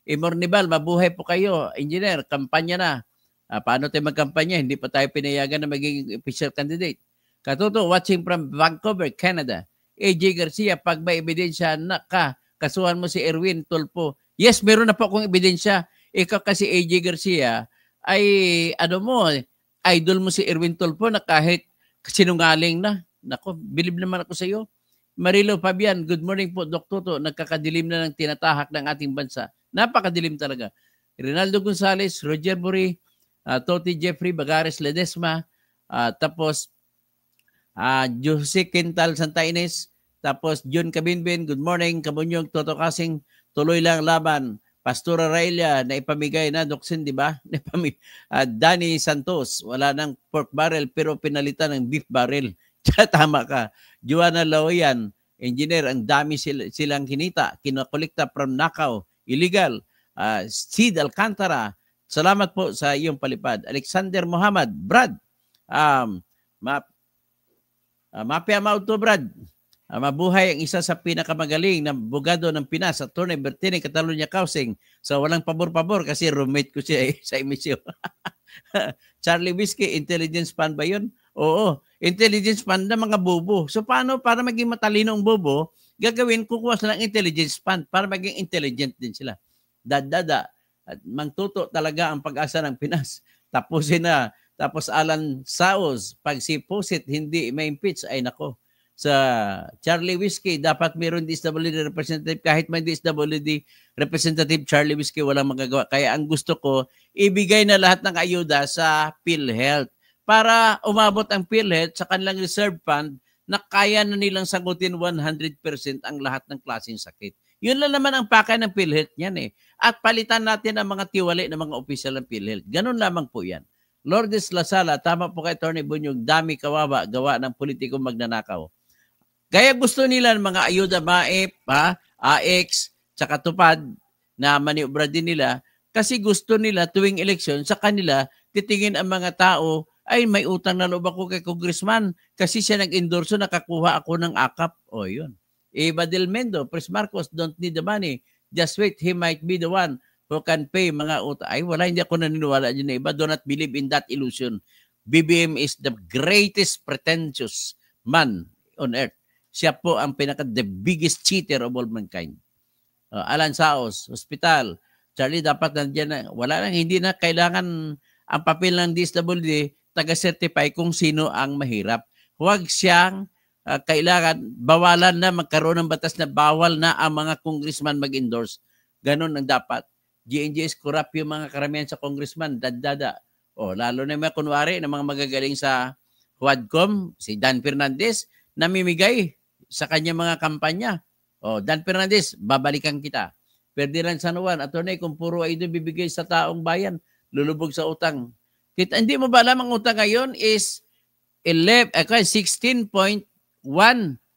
Mornibal, mabuhay po kayo, engineer, kampanya na. Paano tayo magkampanya? Hindi pa tayo pinayagan na magiging official candidate. Katuto, watching from Vancouver, Canada. AJ Garcia, pag may ebidensya na kasuhan mo si Erwin Tulfo. Yes, meron na po akong ebidensya. Ikaw kasi AJ Garcia, ay idol mo si Erwin Tulfo na kahit sinungaling na. Nako, bilib naman ako sa iyo. Marilo Fabian, good morning po, Dok Toto. Nagkakadilim na ng tinatahak ng ating bansa. Napakadilim talaga. Rinaldo Gonzales, Roger Buri, Toti Jeffrey, Bagares Ledesma, tapos Jose Quintal Santa Ines, tapos John Kabinbin, good morning, Kabunyog, Toto Kasing, tuloy lang laban. Pastora Raelia, na ipamigay na, Doksin, di ba? Danny Santos, wala ng pork barrel pero pinalitan ng beef barrel. Tama ka. Joanna Laoyan, engineer, ang dami silang kinita, kinakolekta from Nakaw, illegal. Sid Alcantara, salamat po sa iyong palipad. Alexander Muhammad, Brad, Mapia Mauto, Brad. Mabuhay ang isa sa pinakamagaling na bugado ng Pinas, Atty. Bertini Catalonia Kausing. So walang pabor-pabor kasi roommate ko siya sa emisyon. Charlie Whiskey, intelligence fan ba yun? Oo, intelligence fan na mga bobo. So paano para maging matalino ang bobo, gagawin, kukuha sila ng intelligence fan para maging intelligent din sila. Dadada. At mangtuto talaga ang pag-asa ng Pinas. Tapusin na. Tapos Alan Saos, pag si Pusit hindi ma-impeach, ay nako. Sa Charlie Whiskey, dapat mayroon DSWD representative. Kahit may DSWD representative, Charlie Whiskey, walang magagawa. Kaya ang gusto ko, ibigay na lahat ng ayuda sa PhilHealth para umabot ang PhilHealth sa kanilang reserve fund na kaya na nilang sagutin 100% ang lahat ng klaseng sakit. Yun lang naman ang pakay ng PhilHealth niyan eh. At palitan natin ang mga tiwali ng mga opisyal ng PhilHealth. Ganun lamang po yan. Lourdes Lasala, tama po kay Atty. Bunyog, dami kawawa, gawa ng politiko magnanakaw. Kaya gusto nila ng mga ayuda, MAEP, AX, tsaka tupad na maniobra din nila kasi gusto nila tuwing eleksyon sa kanila titingin ang mga tao ay may utang na loob ako kay congressman kasi siya nag-endorso, nakakuha ako ng akap. O yun. Eva Del Mendo, Pres Marcos, don't need the money. Just wait, he might be the one who can pay mga utang. Ay wala, hindi ako naniniwala dyan na iba. Do not believe in that illusion. BBM is the greatest pretentious man on earth. siya po ang the biggest cheater of all mankind. Alan Saos, hospital. Charlie, dapat nandiyan na. Wala lang, hindi na kailangan ang papel ng DSWD taga-certify kung sino ang mahirap. Huwag siyang kailangan, bawalan na magkaroon ng batas na bawal na ang mga congressman mag-endorse. Ganon ang dapat. GNGS corrupt yung mga karamihan sa congressman, daddada. Lalo na yung mga kunwari ng mga magagaling sa Quadcom, si Dan Fernandez, namimigay sa kanya mga kampanya. Dan Fernandez, babalikan kita. Ferdinand San Juan, attorney, kung puro ay doon bibigay sa taong bayan, lulubog sa utang. Hindi mo ba alam ang utang ngayon is 16.1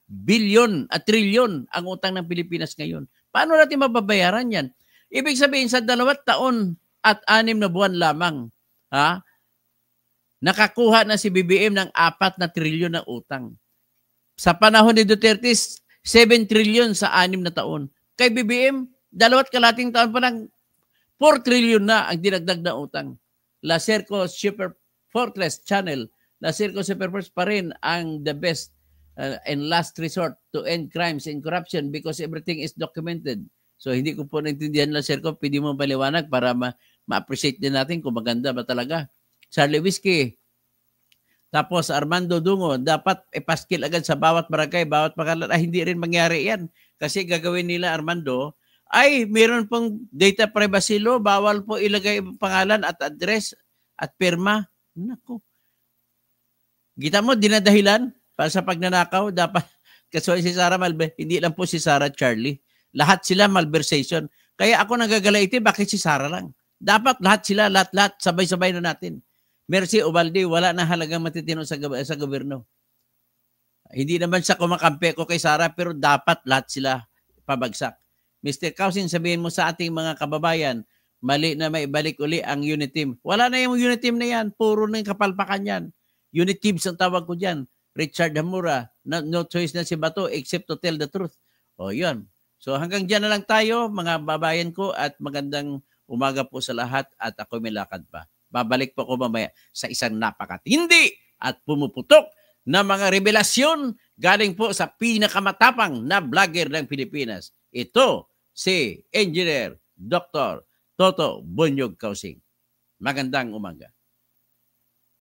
billion at trillion ang utang ng Pilipinas ngayon. Paano natin mababayaran yan? Ibig sabihin sa 2 taon at 6 na buwan lamang, nakakuha na si BBM ng 4 na trilyon ng utang. Sa panahon ni Duterte, 7 trillion sa 6 na taon. Kay BBM, 2.5 taon pa lang, 4 trillion na ang dinagdag na utang. La Serco Super Fortress Channel, La Serco Super Fortress pa rin ang the best and last resort to end crimes and corruption because everything is documented. So hindi ko po naintindihan, La Serco, pwede mo paliwanag para ma-appreciate din natin kung maganda ba talaga. Charlie Whiskey, tapos Armando Dungo, dapat ipaskil agad sa bawat barangay, bawat pangalan. Hindi rin mangyari yan. Kasi gagawin nila, Armando, ay meron pong data privacy law, bawal po ilagay pangalan at address at pirma. Naku. Kita mo, dinadahilan para sa pagnanakaw. Dapat, kasi si Sara Malver, hindi lang po si Sara Charlie. Lahat sila malversation. Kaya ako nagagalaiti, bakit si Sara lang? Dapat lahat sila, lahat, sabay-sabay na natin. Mercy Ubaldi, wala na halagang matitino sa gobyerno. Hindi naman siya kumakampi ko kay Sara, pero dapat lahat sila pabagsak. Mr. Kausin, sabihin mo sa ating mga kababayan, mali na may balik uli ang unit team. Wala na yung unit team na yan. Puro na yung kapalpakan yan. Unit teams ang tawag ko dyan. Richard Hamura, no choice na si Bato except to tell the truth. Yun. So hanggang dyan na lang tayo, mga babayan ko, at magandang umaga po sa lahat, at ako may lakad pa. Babalik po ako mamaya sa isang napakatindi at pumuputok na mga revelasyon galing po sa pinakamatapang na vlogger ng Pilipinas. Ito si Engineer Dr. Toto Bonyog Kausing. Magandang umaga.